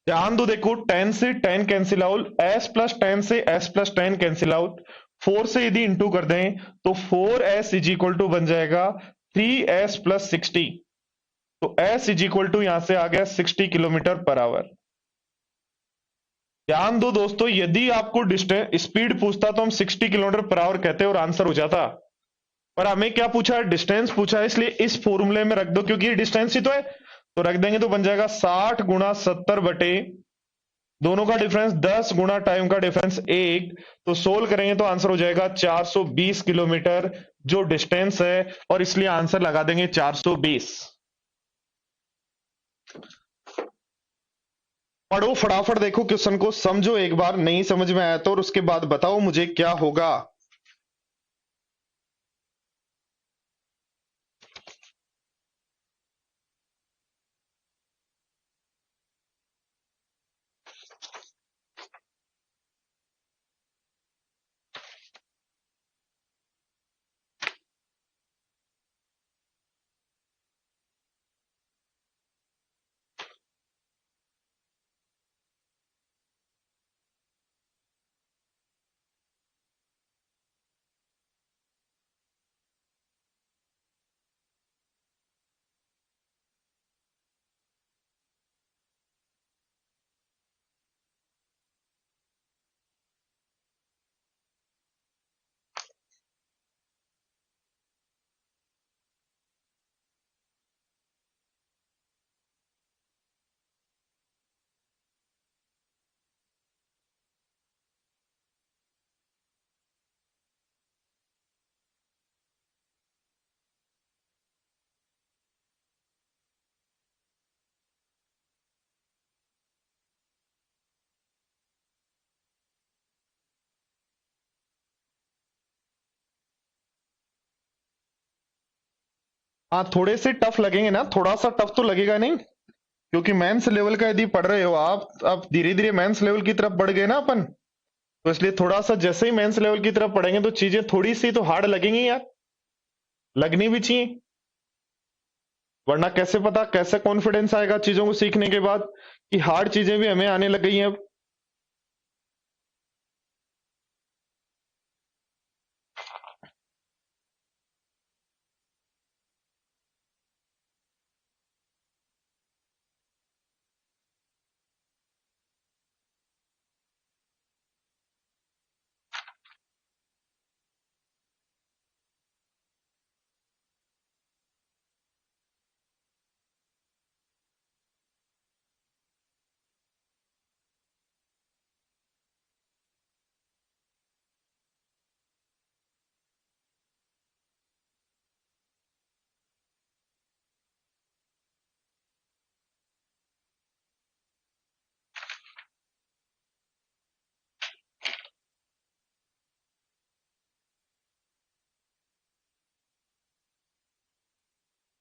[SPEAKER 1] ध्यान दो, देखो 10 से 10 कैंसिल आउट, s प्लस 10 से s प्लस 10 कैंसिल आउट, 4 से यदि इंटू कर दें तो 4s इज इक्वल टू बन जाएगा 3s प्लस 60। तो s इज इक्वल टू यहां से आ गया 60 किलोमीटर पर आवर। ध्यान दो दोस्तों, यदि आपको डिस्टेंस स्पीड पूछता तो हम 60 किलोमीटर पर आवर कहते और आंसर हो जाता, पर हमें क्या पूछा है, डिस्टेंस पूछा है, इसलिए इस फॉर्मूले में रख दो, क्योंकि ये डिस्टेंस ही तो है, तो रख देंगे तो बन जाएगा 60 गुणा 70 बटे दोनों का डिफरेंस 10 गुणा टाइम का डिफरेंस 1, तो सोल्व करेंगे तो आंसर हो जाएगा 420 किलोमीटर जो डिस्टेंस है, और इसलिए आंसर लगा देंगे 420। पढ़ो फटाफट, देखो क्वेश्चन को समझो एक बार, नहीं समझ में आया तो, और उसके बाद बताओ मुझे क्या होगा। हाँ, थोड़े से टफ लगेंगे ना, थोड़ा सा टफ तो लगेगा नहीं, क्योंकि मेंस लेवल का यदि पढ़ रहे हो आप धीरे धीरे मेंस लेवल की तरफ बढ़ गए ना अपन, तो इसलिए थोड़ा सा जैसे ही मेंस लेवल की तरफ पढ़ेंगे तो चीजें थोड़ी सी तो हार्ड लगेंगी यार, लगनी भी चाहिए, वरना कैसे पता, कैसे कॉन्फिडेंस आएगा चीजों को सीखने के बाद कि हार्ड चीजें भी हमें आने लग गई हैं अब।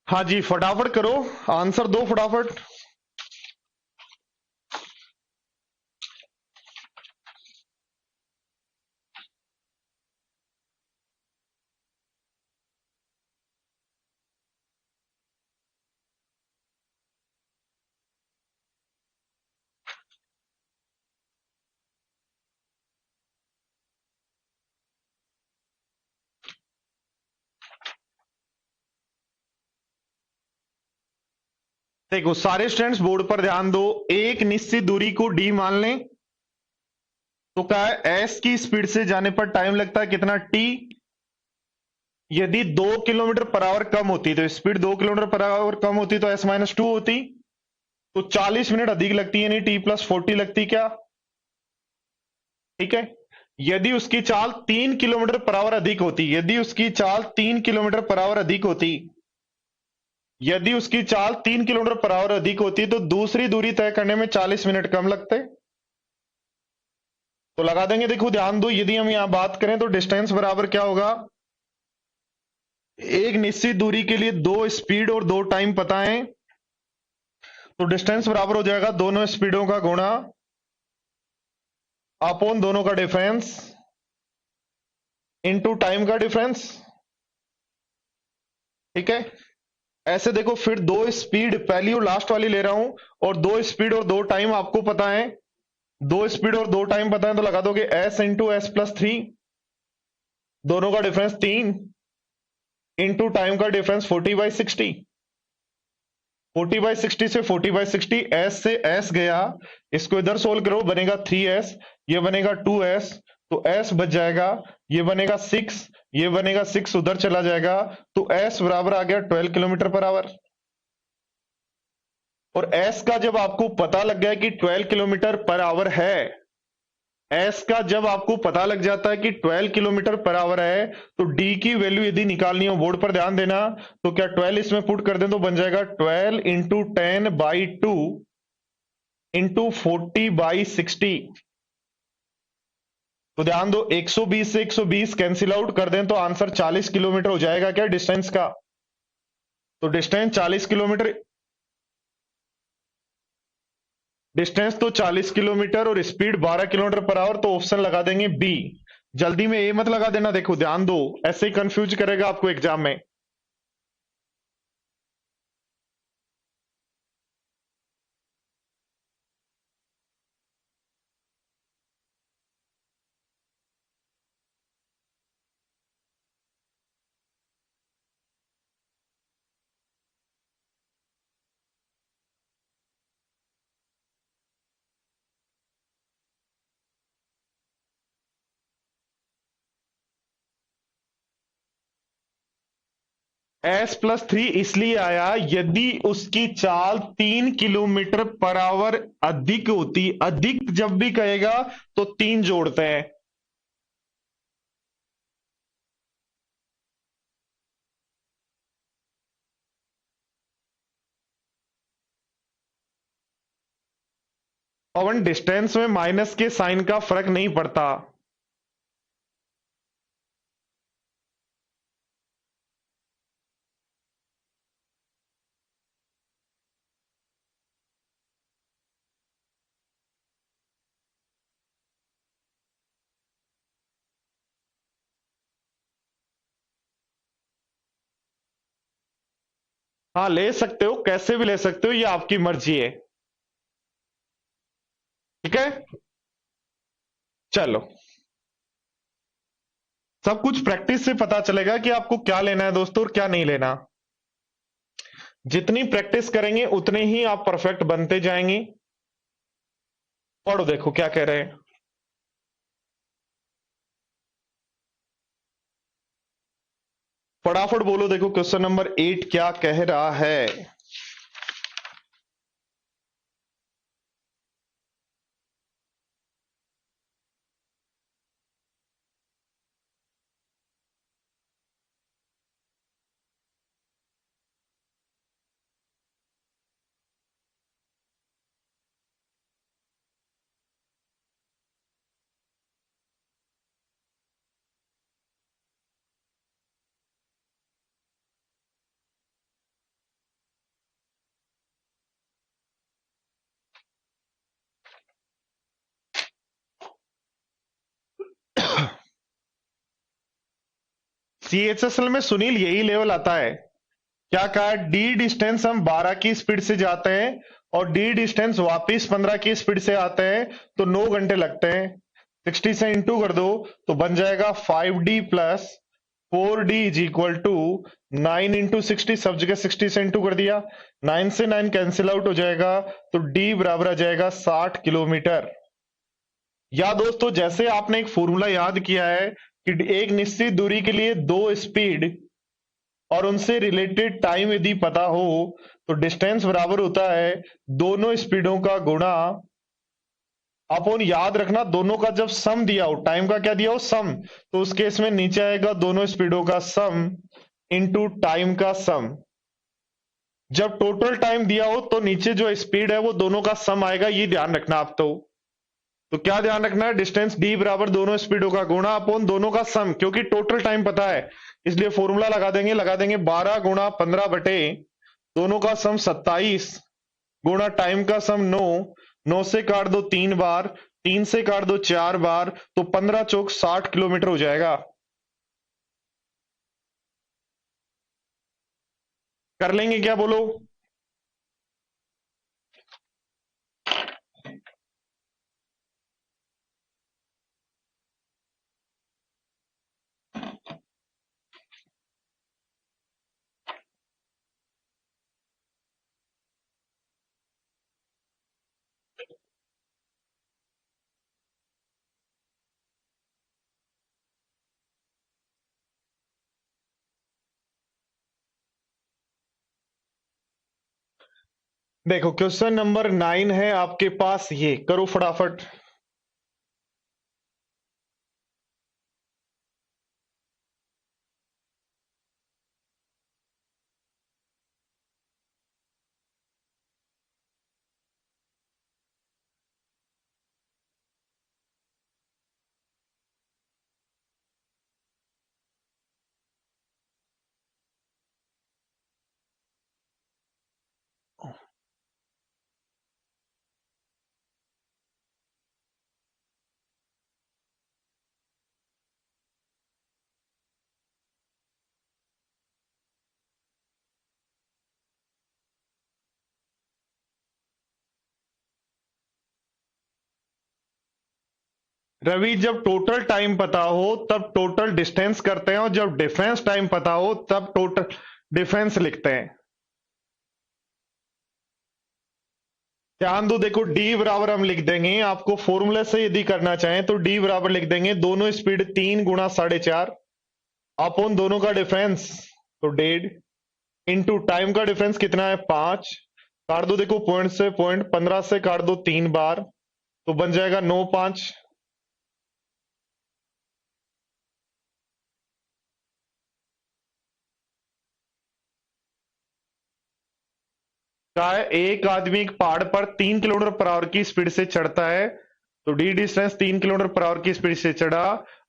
[SPEAKER 1] हाँ जी, फटाफट करो, आंसर दो फटाफट। देखो सारे स्टूडेंट्स बोर्ड पर ध्यान दो, एक निश्चित दूरी को डी मान लें, तो क्या है, एस की स्पीड से जाने पर टाइम लगता है कितना, टी। यदि 2 किलोमीटर पर आवर कम होती, तो स्पीड 2 किलोमीटर पर आवर कम होती तो s-2 होती, तो 40 मिनट अधिक लगती, यानी t+40 लगती क्या। ठीक है, यदि उसकी चाल 3 किलोमीटर पर आवर अधिक होती, यदि उसकी चाल 3 किलोमीटर पर आवर अधिक होती, यदि उसकी चाल 3 किलोमीटर पर आवर अधिक होती, तो दूसरी दूरी तय करने में 40 मिनट कम लगते। तो लगा देंगे, देखो ध्यान दो, यदि हम यहां बात करें तो डिस्टेंस बराबर क्या होगा, एक निश्चित दूरी के लिए दो स्पीड और दो टाइम पता है, तो डिस्टेंस बराबर हो जाएगा दोनों स्पीडों का गुणा अपॉन दोनों का डिफरेंस इनटू टाइम का डिफरेंस। ठीक है, ऐसे देखो फिर दो स्पीड पहली और लास्ट वाली ले रहा हूं, और दो स्पीड और दो टाइम आपको पता है, दो स्पीड और दो टाइम पता है, तो लगा दोगे s into S plus three, दोनों का डिफरेंस तीन, इंटू टाइम का डिफरेंस 40/60। 40/60 से 40/60, एस से एस गया, इसको इधर सोल्व करो बनेगा 3s, ये बनेगा 2s, तो s बच जाएगा, ये बनेगा 6, ये बनेगा 6 उधर चला जाएगा, तो s बराबर आ गया 12 किलोमीटर पर आवर। और s का जब आपको पता लग गया कि 12 किलोमीटर पर आवर है, s का जब आपको पता लग जाता है कि 12 किलोमीटर पर आवर है, तो d की वैल्यू यदि निकालनी हो, बोर्ड पर ध्यान देना, तो क्या 12 इसमें पुट कर दें तो बन जाएगा 12 इंटू 10/2 इंटू 40/60। तो ध्यान दो 120 से 120 कैंसिल आउट कर दें तो आंसर 40 किलोमीटर हो जाएगा क्या डिस्टेंस का। तो डिस्टेंस 40 किलोमीटर, डिस्टेंस तो 40 किलोमीटर और स्पीड 12 किलोमीटर पर आवर, तो ऑप्शन लगा देंगे बी। जल्दी में ए मत लगा देना, देखो ध्यान दो, ऐसे ही कंफ्यूज करेगा आपको एग्जाम में। एस प्लस थ्री इसलिए आया यदि उसकी चाल 3 किलोमीटर पर आवर अधिक होती, अधिक जब भी कहेगा तो तीन जोड़ते हैं। पवन डिस्टेंस में माइनस के साइन का फर्क नहीं पड़ता। हाँ ले सकते हो, कैसे भी ले सकते हो, ये आपकी मर्जी है। ठीक है, चलो सब कुछ प्रैक्टिस से पता चलेगा कि आपको क्या लेना है दोस्तों और क्या नहीं लेना। जितनी प्रैक्टिस करेंगे उतने ही आप परफेक्ट बनते जाएंगे। पढ़ो देखो क्या कह रहे हैं। फटाफट बोलो, देखो क्वेश्चन नंबर 8 क्या कह रहा है। सीएचएसएल में सुनील यही लेवल आता है। क्या कहा, डी डिस्टेंस हम 12 की स्पीड से जाते हैं और डी डिस्टेंस वापिस 15 की स्पीड से आते हैं, तो 9 घंटे लगते हैं। 60 से इंटू कर दो तो बन जाएगा 5d plus 4d is equal to 9 into 60, सब जगह 60 से इंटू कर दिया, 9 से 9 कैंसिल आउट हो जाएगा, तो d बराबर आ जाएगा 60 किलोमीटर। या दोस्तों जैसे आपने एक फॉर्मूला याद किया है कि एक निश्चित दूरी के लिए दो स्पीड और उनसे रिलेटेड टाइम यदि पता हो, तो डिस्टेंस बराबर होता है दोनों स्पीडों का गुणा अपॉन, याद रखना दोनों का जब सम दिया हो, टाइम का क्या दिया हो सम, तो उस केस में नीचे आएगा दोनों स्पीडों का सम इंटू टाइम का सम। जब टोटल टाइम दिया हो तो नीचे जो स्पीड है वो दोनों का सम आएगा, ये ध्यान रखना आप। तो तो क्या ध्यान रखना है, डिस्टेंस डी बराबर दोनों स्पीडों का गुणा अपॉन दोनों का सम, क्योंकि टोटल टाइम पता है इसलिए फॉर्मूला लगा देंगे 12 गुणा 15 बटे दोनों का सम 27 गुणा टाइम का सम 9, 9 से काट दो 3 बार, 3 से काट दो 4 बार, तो 15 चौक 60 किलोमीटर हो जाएगा। कर लेंगे क्या, बोलो? देखो क्वेश्चन नंबर 9 है आपके पास, ये करो फटाफट। रवि, जब टोटल टाइम पता हो तब टोटल डिस्टेंस करते हैं, और जब डिफरेंस टाइम पता हो तब टोटल डिफरेंस लिखते हैं। ध्यान दो, देखो डी बराबर हम लिख देंगे, आपको फॉर्मूले से यदि करना चाहें तो डी बराबर लिख देंगे दोनों स्पीड 3 गुणा 4.5 अपॉन दोनों का डिफरेंस, तो 1.5 इंटू टाइम का डिफरेंस कितना है 5, काट दो देखो पॉइंट से पॉइंट, 15 से काट दो 3 बार, तो बन जाएगा 9 5। क्या है, एक आदमी एक पहाड़ पर 3 किलोमीटर पर आवर की स्पीड से चढ़ता है, तो D distance 3 kilometre per our की स्पीड से चढ़ा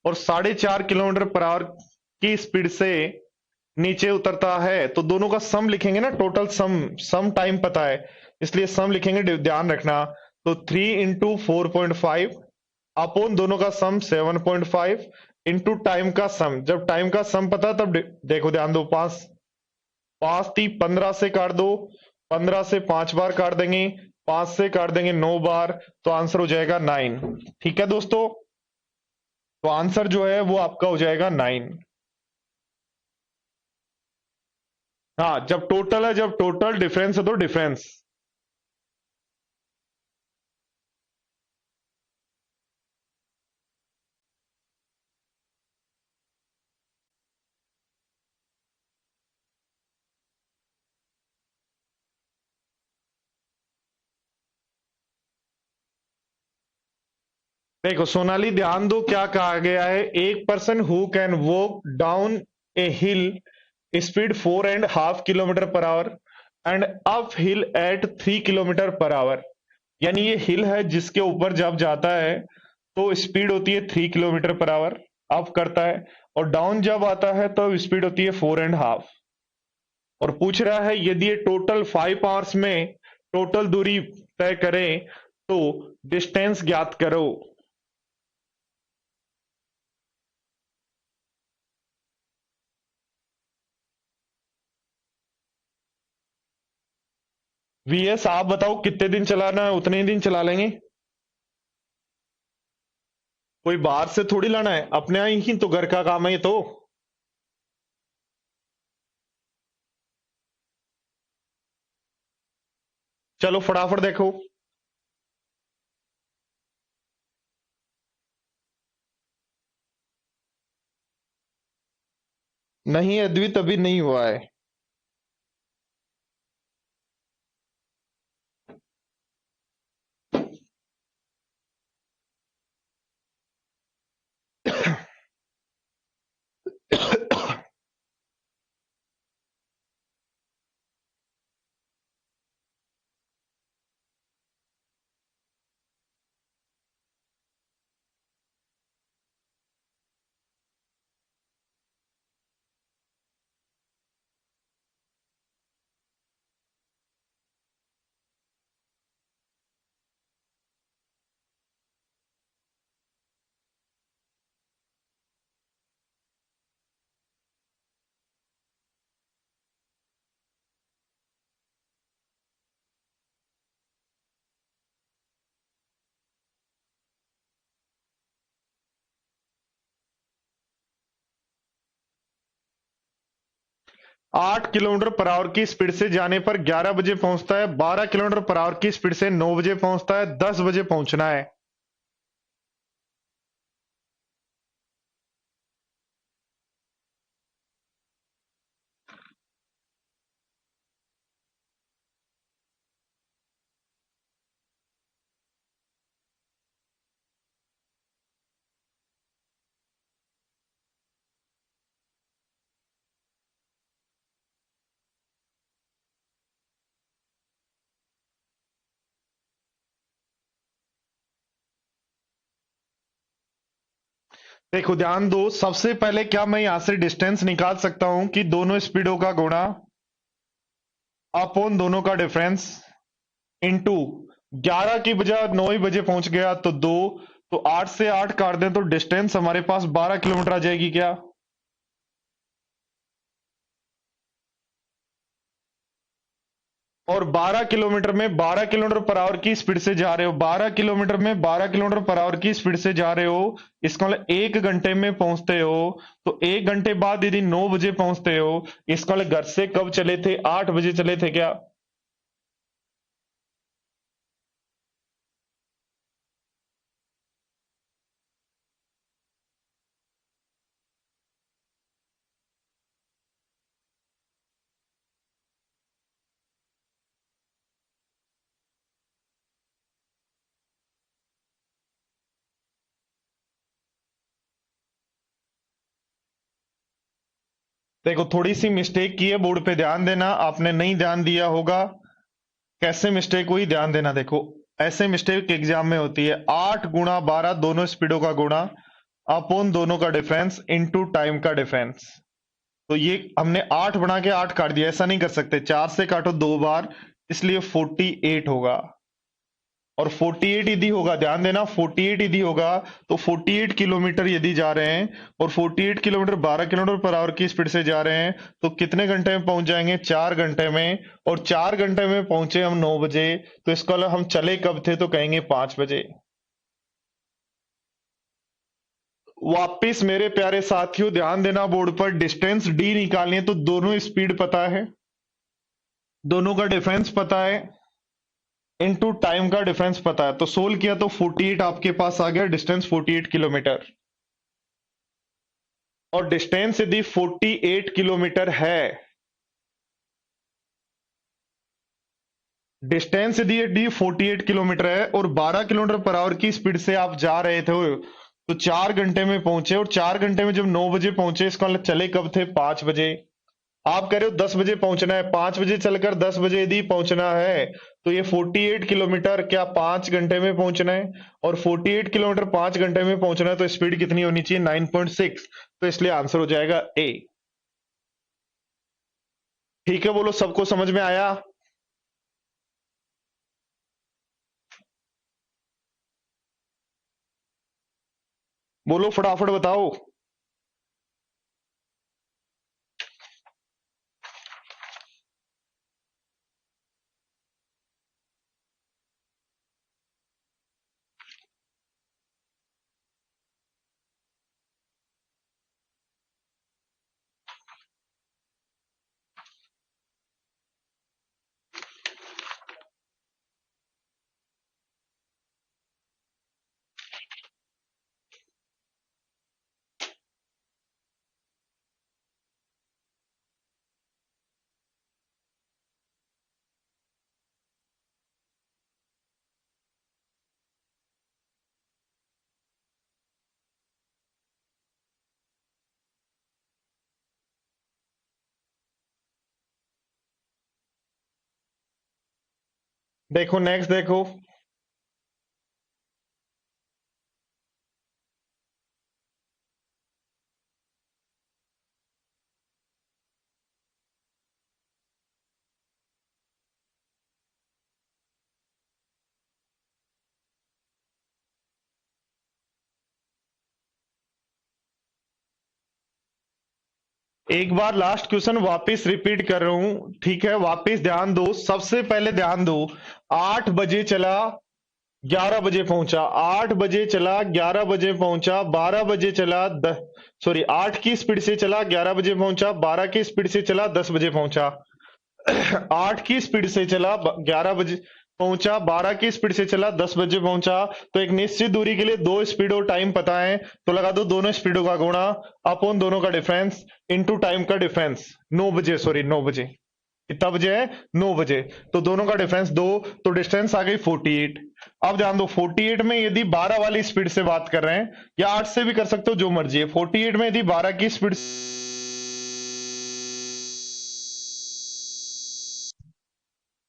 [SPEAKER 1] और 4.5 किलोमीटर पर आवर की स्पीड से नीचे उतरता है, तो दोनों का सम लिखेंगे ना, टोटल सम, सम टाइम पता है इसलिए सम लिखेंगे, ध्यान रखना। तो 3 इंटू 4.5 अपॉन दोनों का सम 7.5 इंटू टाइम का सम, जब टाइम का सम पता तब देखो ध्यान दो, 5 5 थी, 15 से काट दो, 15 से 5 बार काट देंगे, 5 से काट देंगे 9 बार, तो आंसर हो जाएगा 9। ठीक है दोस्तों, तो आंसर जो है वो आपका हो जाएगा 9। हाँ, जब टोटल है, जब टोटल, डिफरेंस है तो डिफरेंस। देखो सोनाली, ध्यान दो क्या कहा गया है, एक person who can walk down a hill speed 4.5 kilometre per hour and up hill at 3 kilometre per hour, यानी ये हिल है जिसके ऊपर जब जाता है तो स्पीड होती है 3 किलोमीटर पर आवर, अप करता है, और डाउन जब आता है तो स्पीड होती है 4.5। और पूछ रहा है यदि ये टोटल 5 आवर्स में टोटल दूरी तय करें तो डिस्टेंस ज्ञात करो। वीएस आप बताओ कितने दिन चलाना है, उतने ही दिन चला लेंगे, कोई बाहर से थोड़ी लाना है, अपने ही तो घर का काम है ये तो। चलो फटाफट देखो। नहीं अद्वित, अभी नहीं हुआ है। 8 किलोमीटर पर आवर की स्पीड से जाने पर 11 बजे पहुंचता है, 12 किलोमीटर पर आवर की स्पीड से 9 बजे पहुंचता है, 10 बजे पहुंचना है। देखो ध्यान दो, सबसे पहले क्या मैं यहां से डिस्टेंस निकाल सकता हूं कि दोनों स्पीडों का गुणा अपॉन दोनों का डिफरेंस इनटू 11 की बजाय 9 ही बजे पहुंच गया तो 2, तो 8 से 8 काट दें तो डिस्टेंस हमारे पास 12 किलोमीटर आ जाएगी क्या? और 12 किलोमीटर में 12 किलोमीटर पर आवर की स्पीड से जा रहे हो, 12 किलोमीटर में 12 किलोमीटर पर आवर की स्पीड से जा रहे हो, इसका मतलब 1 घंटे में पहुंचते हो। तो 1 घंटे बाद यदि 9 बजे पहुंचते हो, इसका मतलब घर से कब चले थे? 8 बजे चले थे क्या? देखो थोड़ी सी मिस्टेक की है, बोर्ड पे ध्यान देना, आपने नहीं ध्यान दिया होगा। कैसे मिस्टेक हुई ध्यान देना। देखो ऐसे मिस्टेक एग्जाम में होती है, 8 गुणा 12 दोनों स्पीडों का गुणा अपॉन दोनों का डिफरेंस इनटू टाइम का डिफरेंस। तो ये हमने 8 बना के 8 काट दिया, ऐसा नहीं कर सकते, 4 से काटो 2 बार, इसलिए 48 होगा। और 48 यदि होगा, ध्यान देना, 48 यदि होगा तो 48 किलोमीटर यदि जा रहे हैं और 48 किलोमीटर 12 किलोमीटर पर आवर की स्पीड से जा रहे हैं तो कितने घंटे में पहुंच जाएंगे? 4 घंटे में। और 4 घंटे में पहुंचे हम 9 बजे, तो इसका मतलब हम चले कब थे? तो कहेंगे 5 बजे। वापिस मेरे प्यारे साथियों ध्यान देना, बोर्ड पर डिस्टेंस डी निकालनी है तो दोनों स्पीड पता है, दोनों का डिफरेंस पता है, इनटू टाइम का डिफरेंस पता है। तो सोल्व किया तो 48 आपके पास आ गया, डिस्टेंस 48 किलोमीटर। और डिस्टेंस यदि 48 किलोमीटर है, डिस्टेंस यदि 48 किलोमीटर है और 12 किलोमीटर पर आवर की स्पीड से आप जा रहे थे, तो 4 घंटे में पहुंचे, और 4 घंटे में जब 9 बजे पहुंचे, इसका मतलब चले कब थे? 5 बजे। आप कह रहे हो 10 बजे पहुंचना है, 5 बजे चलकर 10 बजे यदि पहुंचना है तो ये 48 किलोमीटर क्या 5 घंटे में पहुंचना है? और 48 किलोमीटर 5 घंटे में पहुंचना है तो स्पीड कितनी होनी चाहिए? 9.6। तो इसलिए आंसर हो जाएगा ए। ठीक है, बोलो सबको समझ में आया? बोलो फटाफट बताओ। देखो नेक्स्ट देखो, एक बार लास्ट क्वेश्चन वापस रिपीट कर रहा हूं, ठीक है? वापस ध्यान दो, सबसे पहले ध्यान दो, 8 बजे चला 11 बजे पहुंचा, 8 बजे चला, 11 बजे पहुंचा, 12 बजे चला, 8 की स्पीड से चला, 11 बजे पहुंचा, 12 की स्पीड से चला, 10 बजे पहुंचा। 8 की स्पीड से चला, 11 बजे पहुंचा, 12 की स्पीड से चला, 10 बजे पहुंचा। तो एक निश्चित दूरी के लिए दो स्पीड और टाइम पता है, तो लगा दो दोनों स्पीडों का गुणा अपॉन दोनों का डिफरेंस इनटू टाइम का डिफरेंस। 9 बजे कितना बजे है? 9 बजे। तो दोनों का डिफरेंस 2, तो डिस्टेंस आ गई 48। अब ध्यान दो 48 में यदि 12 वाली स्पीड से बात कर रहे हैं, या 8 से भी कर सकते हो, जो मर्जी है। 48 में यदि 12 की स्पीड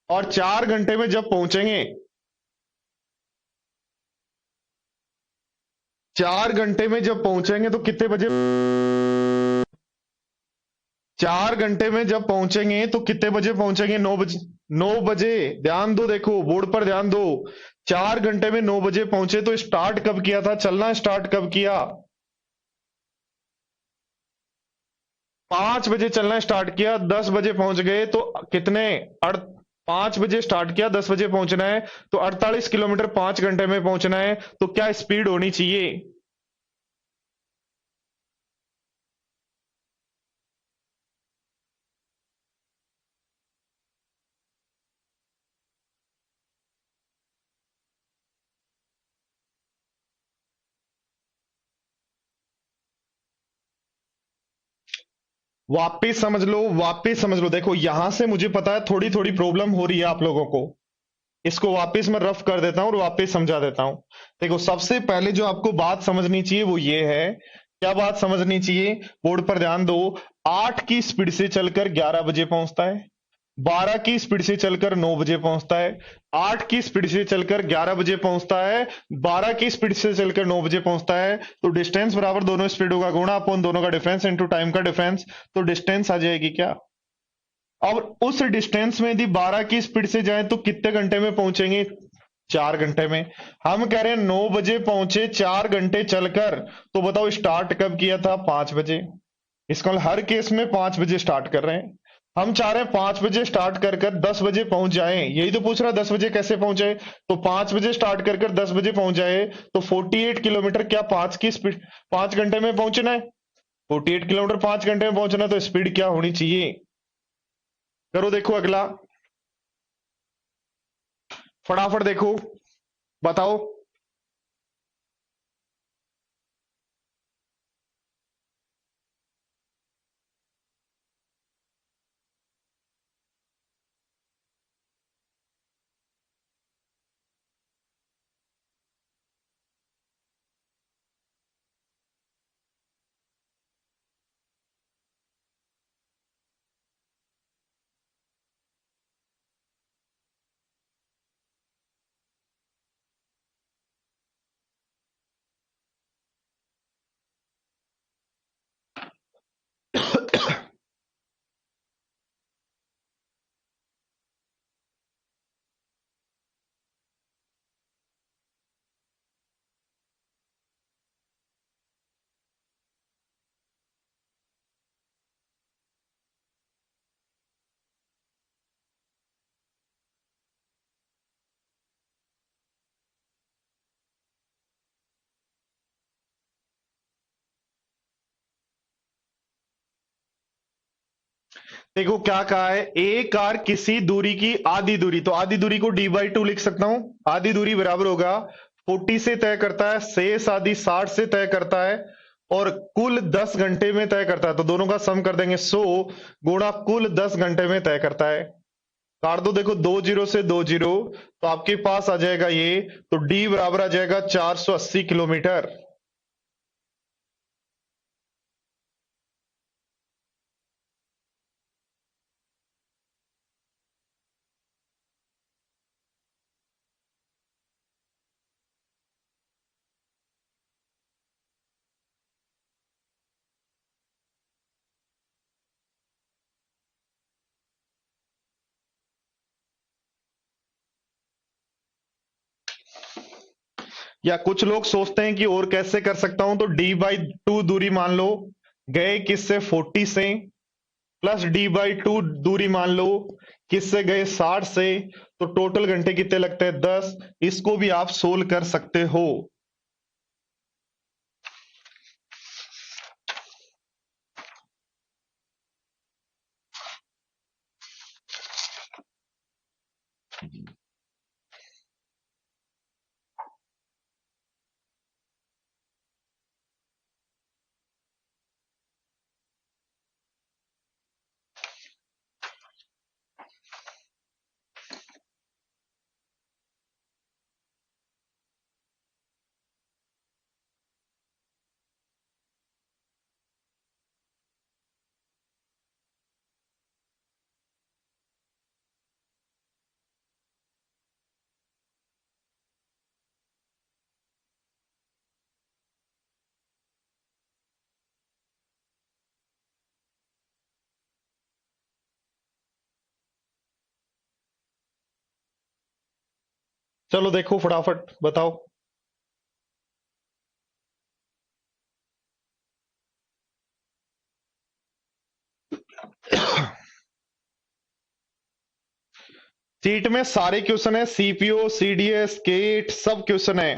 [SPEAKER 1] और 4 घंटे में जब पहुंचेंगे, 4 घंटे में जब पहुंचेंगे तो कितने बजे? 4 घंटे में जब पहुंचेंगे तो कितने बजे पहुंचेंगे? 9 बजे। 9 बजे। ध्यान दो, देखो बोर्ड पर ध्यान दो। 4 घंटे में 9 बजे पहुंचे तो स्टार्ट कब किया था? चलना स्टार्ट कब किया? 5 बजे चलना स्टार्ट किया, 10 बजे पहुंच गए तो कितने? 5 बजे स्टार्ट किया, 10 बजे पहुंचना है, तो 48 किलोमीटर 5 घंटे में पहुंचना है। तो क्या स्पीड होनी चाहिए? वापिस समझ लो, वापिस समझ लो। देखो यहां से मुझे पता है थोड़ी थोड़ी प्रॉब्लम हो रही है आप लोगों को। इसको वापस मैं रफ कर देता हूं और वापस समझा देता हूं। देखो सबसे पहले जो आपको बात समझनी चाहिए वो ये है। क्या बात समझनी चाहिए? बोर्ड पर ध्यान दो। 8 की स्पीड से चलकर 11 बजे पहुंचता है, 12 की स्पीड से चलकर 9 बजे पहुंचता है, 8 की स्पीड से चलकर 11 बजे पहुंचता है, 12 की स्पीड से चलकर 9 बजे पहुंचता है। तो डिस्टेंस बराबर दोनों स्पीडों का गुणा अपॉन दोनों का डिफरेंस इनटू टाइम का डिफरेंस। तो डिस्टेंस आ जाएगी क्या? अब उस डिस्टेंस में यदि 12 की स्पीड से जाएं तो कितने घंटे में पहुंचेंगे? 4 घंटे में। हम कह रहे हैं 9 बजे पहुंचे 4 घंटे चलकर, तो बताओ स्टार्ट कब किया था? 5 बजे। इसका मतलब हर केस में 5 बजे स्टार्ट कर रहे हैं। हम चाह रहे हैं 5 बजे स्टार्ट कर कर 10 बजे पहुंच जाए, यही तो पूछ रहा है 10 बजे कैसे पहुंचे। तो 5 बजे स्टार्ट कर कर 10 बजे पहुंच जाए, तो 48 किलोमीटर क्या 5 की स्पीड 5 घंटे में पहुंचना है? 48 किलोमीटर 5 घंटे में पहुंचना है, तो स्पीड क्या होनी चाहिए? करो देखो अगला, फटाफट देखो, बताओ। देखो क्या कहा है, एक कार किसी दूरी की आधी दूरी, तो आधी दूरी को d/2 लिख सकता हूं। आधी दूरी बराबर होगा 40 से तय करता है, शेष आधी 60 से तय करता है, और कुल 10 घंटे में तय करता है। तो दोनों का सम कर देंगे, 100 गुणा कुल 10 घंटे में तय करता है। काट दो, देखो 2 जीरो से 2 जीरो, तो आपके पास आ जाएगा ये, तो d बराबर आ जाएगा 480 किलोमीटर। या कुछ लोग सोचते हैं कि और कैसे कर सकता हूं, तो d/2 दूरी मान लो, गए किससे? 40 से, प्लस d/2 दूरी मान लो किससे गए 60 से, तो टोटल घंटे कितने लगते हैं 10। इसको भी आप सोल्व कर सकते हो। चलो देखो फटाफट बताओ। सीट में सारे क्वेश्चन है, सीपीओ सीडीएस केट सब क्वेश्चन है।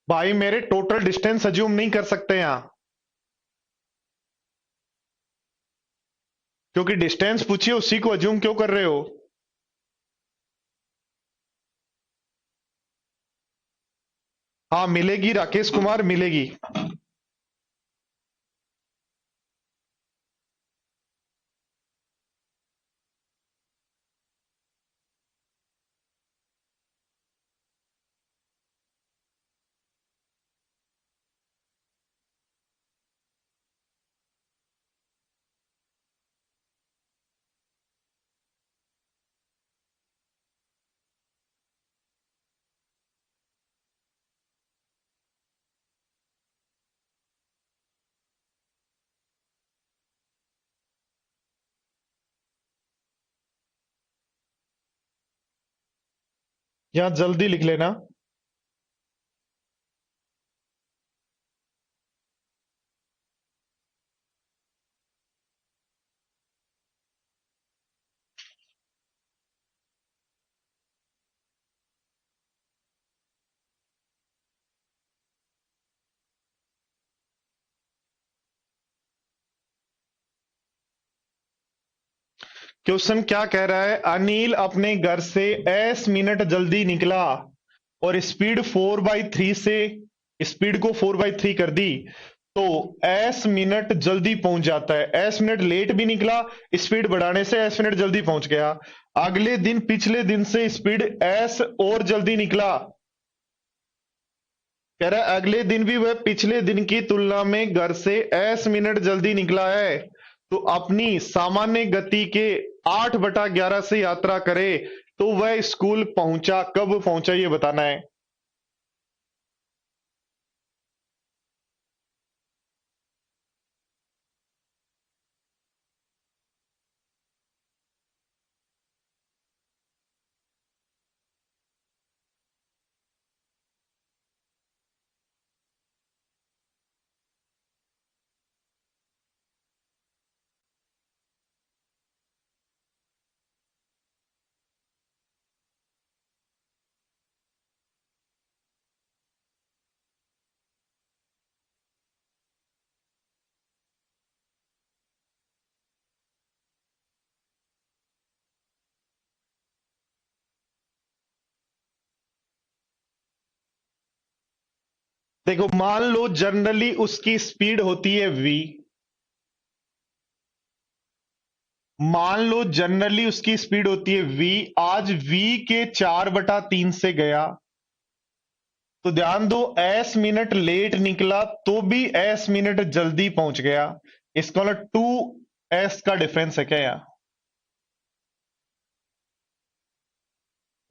[SPEAKER 1] भाई मेरे टोटल डिस्टेंस अज्यूम नहीं कर सकते यहां, क्योंकि डिस्टेंस पूछिए उसी को अज्यूम क्यों कर रहे हो। हाँ मिलेगी राकेश कुमार मिलेगी। यहां जल्दी लिख लेना। क्वेश्चन क्या कह रहा है, अनिल अपने घर से एस मिनट जल्दी निकला और स्पीड 4/3 से, स्पीड को 4/3 कर दी, तो एस मिनट जल्दी पहुंच जाता है। एस मिनट लेट भी निकला, स्पीड बढ़ाने से एस मिनट जल्दी पहुंच गया। अगले दिन पिछले दिन से स्पीड एस और जल्दी निकला। कह रहा है अगले दिन भी वह पिछले दिन की तुलना में घर से एस मिनट जल्दी निकला है, तो अपनी सामान्य गति के 8/11 से यात्रा करे, तो वह स्कूल पहुंचा कब पहुंचा ये बताना है। देखो मान लो जनरली उसकी स्पीड होती है v, मान लो जनरली उसकी स्पीड होती है v, आज v के 4/3 से गया, तो ध्यान दो s मिनट लेट निकला तो भी s मिनट जल्दी पहुंच गया। इसका मतलब 2s का डिफरेंस है क्या यहाँ।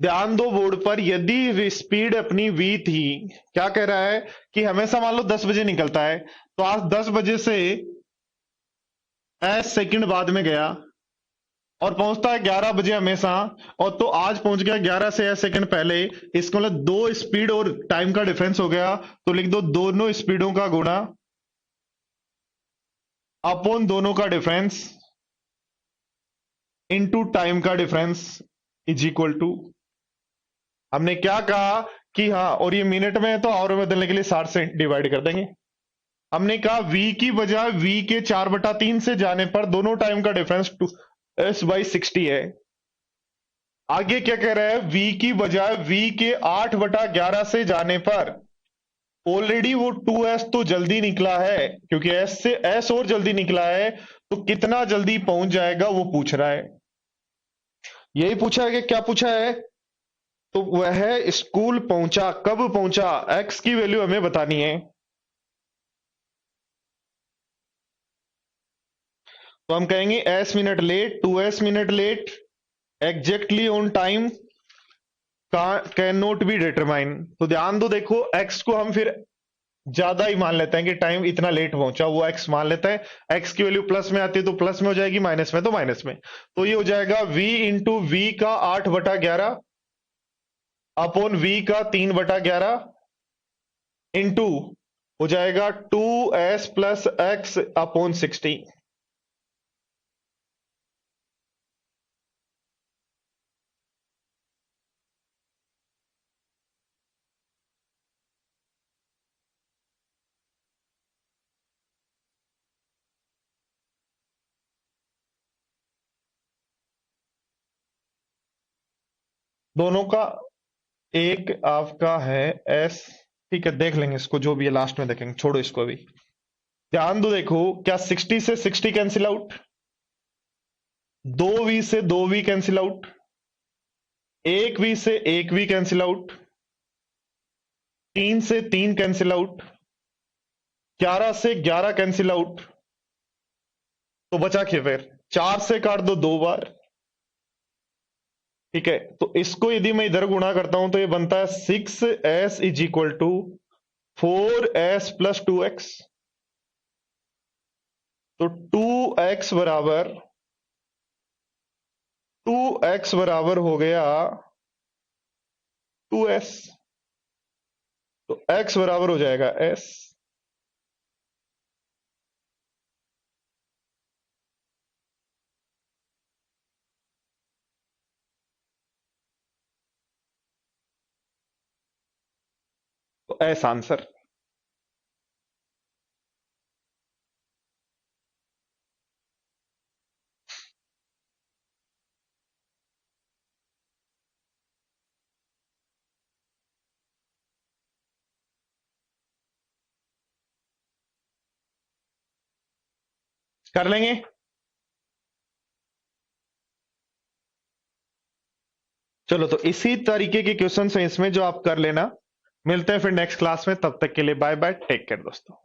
[SPEAKER 1] ध्यान दो बोर्ड पर, यदि स्पीड अपनी v थी, क्या कह रहा है कि हमेशा मान लो 10 बजे निकलता है, तो आज 10 बजे से s सेकंड बाद में गया और पहुंचता है 11 बजे हमेशा, और तो आज पहुंच गया 11 से s सेकंड पहले। इसको मतलब दो स्पीड और टाइम का डिफरेंस हो गया, तो लिख दो दोनों स्पीडों का गुणा अपॉन दोनों का डिफरेंस इनटू टाइम का डिफरेंस इज इक्वल टू, हमने क्या कहा कि हाँ, और ये मिनट में है तो आवर में बदलने के लिए 60 से डिवाइड कर देंगे। हमने कहा v की बजाय v के 4/3 से जाने पर दोनों टाइम का डिफरेंस 2s/60 है। आगे क्या कह रहा है, v की बजाय v के 8/11 से जाने पर ऑलरेडी वो 2s तो जल्दी निकला है, क्योंकि s से s और जल्दी निकला है, तो कितना जल्दी पहुंच जाएगा वो पूछ रहा है। यही पूछा है कि क्या पूछा है, तो वह स्कूल पहुंचा, कब पहुंचा, x की वैल्यू हमें बतानी है। तो हम कहेंगे s minute late, 2s minute late, exactly on time can not be determine. तो ध्यान दो, देखो x को हम फिर ज्यादा ही मान लेते हैं कि टाइम इतना लेट पहुंचा, वो x मान लेता है। x की वैल्यू प्लस में आती है तो प्लस में हो जाएगी, माइनस में तो माइनस में। तो ये हो जाएगा v इंटू वी का 8/11 अपॉन v का 3/11 इंटू हो जाएगा 2s प्लस x अपॉन 60। दोनों का एक आपका है s, ठीक है, देख लेंगे इसको, जो भी है लास्ट में देखेंगे, छोड़ो इसको अभी। ध्यान दो, देखो क्या 60 से 60 कैंसिल आउट, 2v से 2v कैंसिल आउट, 1v से 1v कैंसिल आउट, 3 से 3 कैंसिल आउट, 11 से 11 कैंसिल आउट, तो बचा क्या फिर, 4 से काट दो 2 बार, ठीक है। तो इसको यदि मैं इधर गुणा करता हूं तो ये बनता है 6s is equal to 4s plus 2x। तो 2x बराबर हो गया 2s, तो x बराबर हो जाएगा s। तो s आंसर। कर लेंगे। चलो, तो इसी तरीके के क्वेश्चन है इसमें जो आप कर लेना। मिलते हैं फिर नेक्स्ट क्लास में, तब तक के लिए बाय बाय, टेक केयर दोस्तों।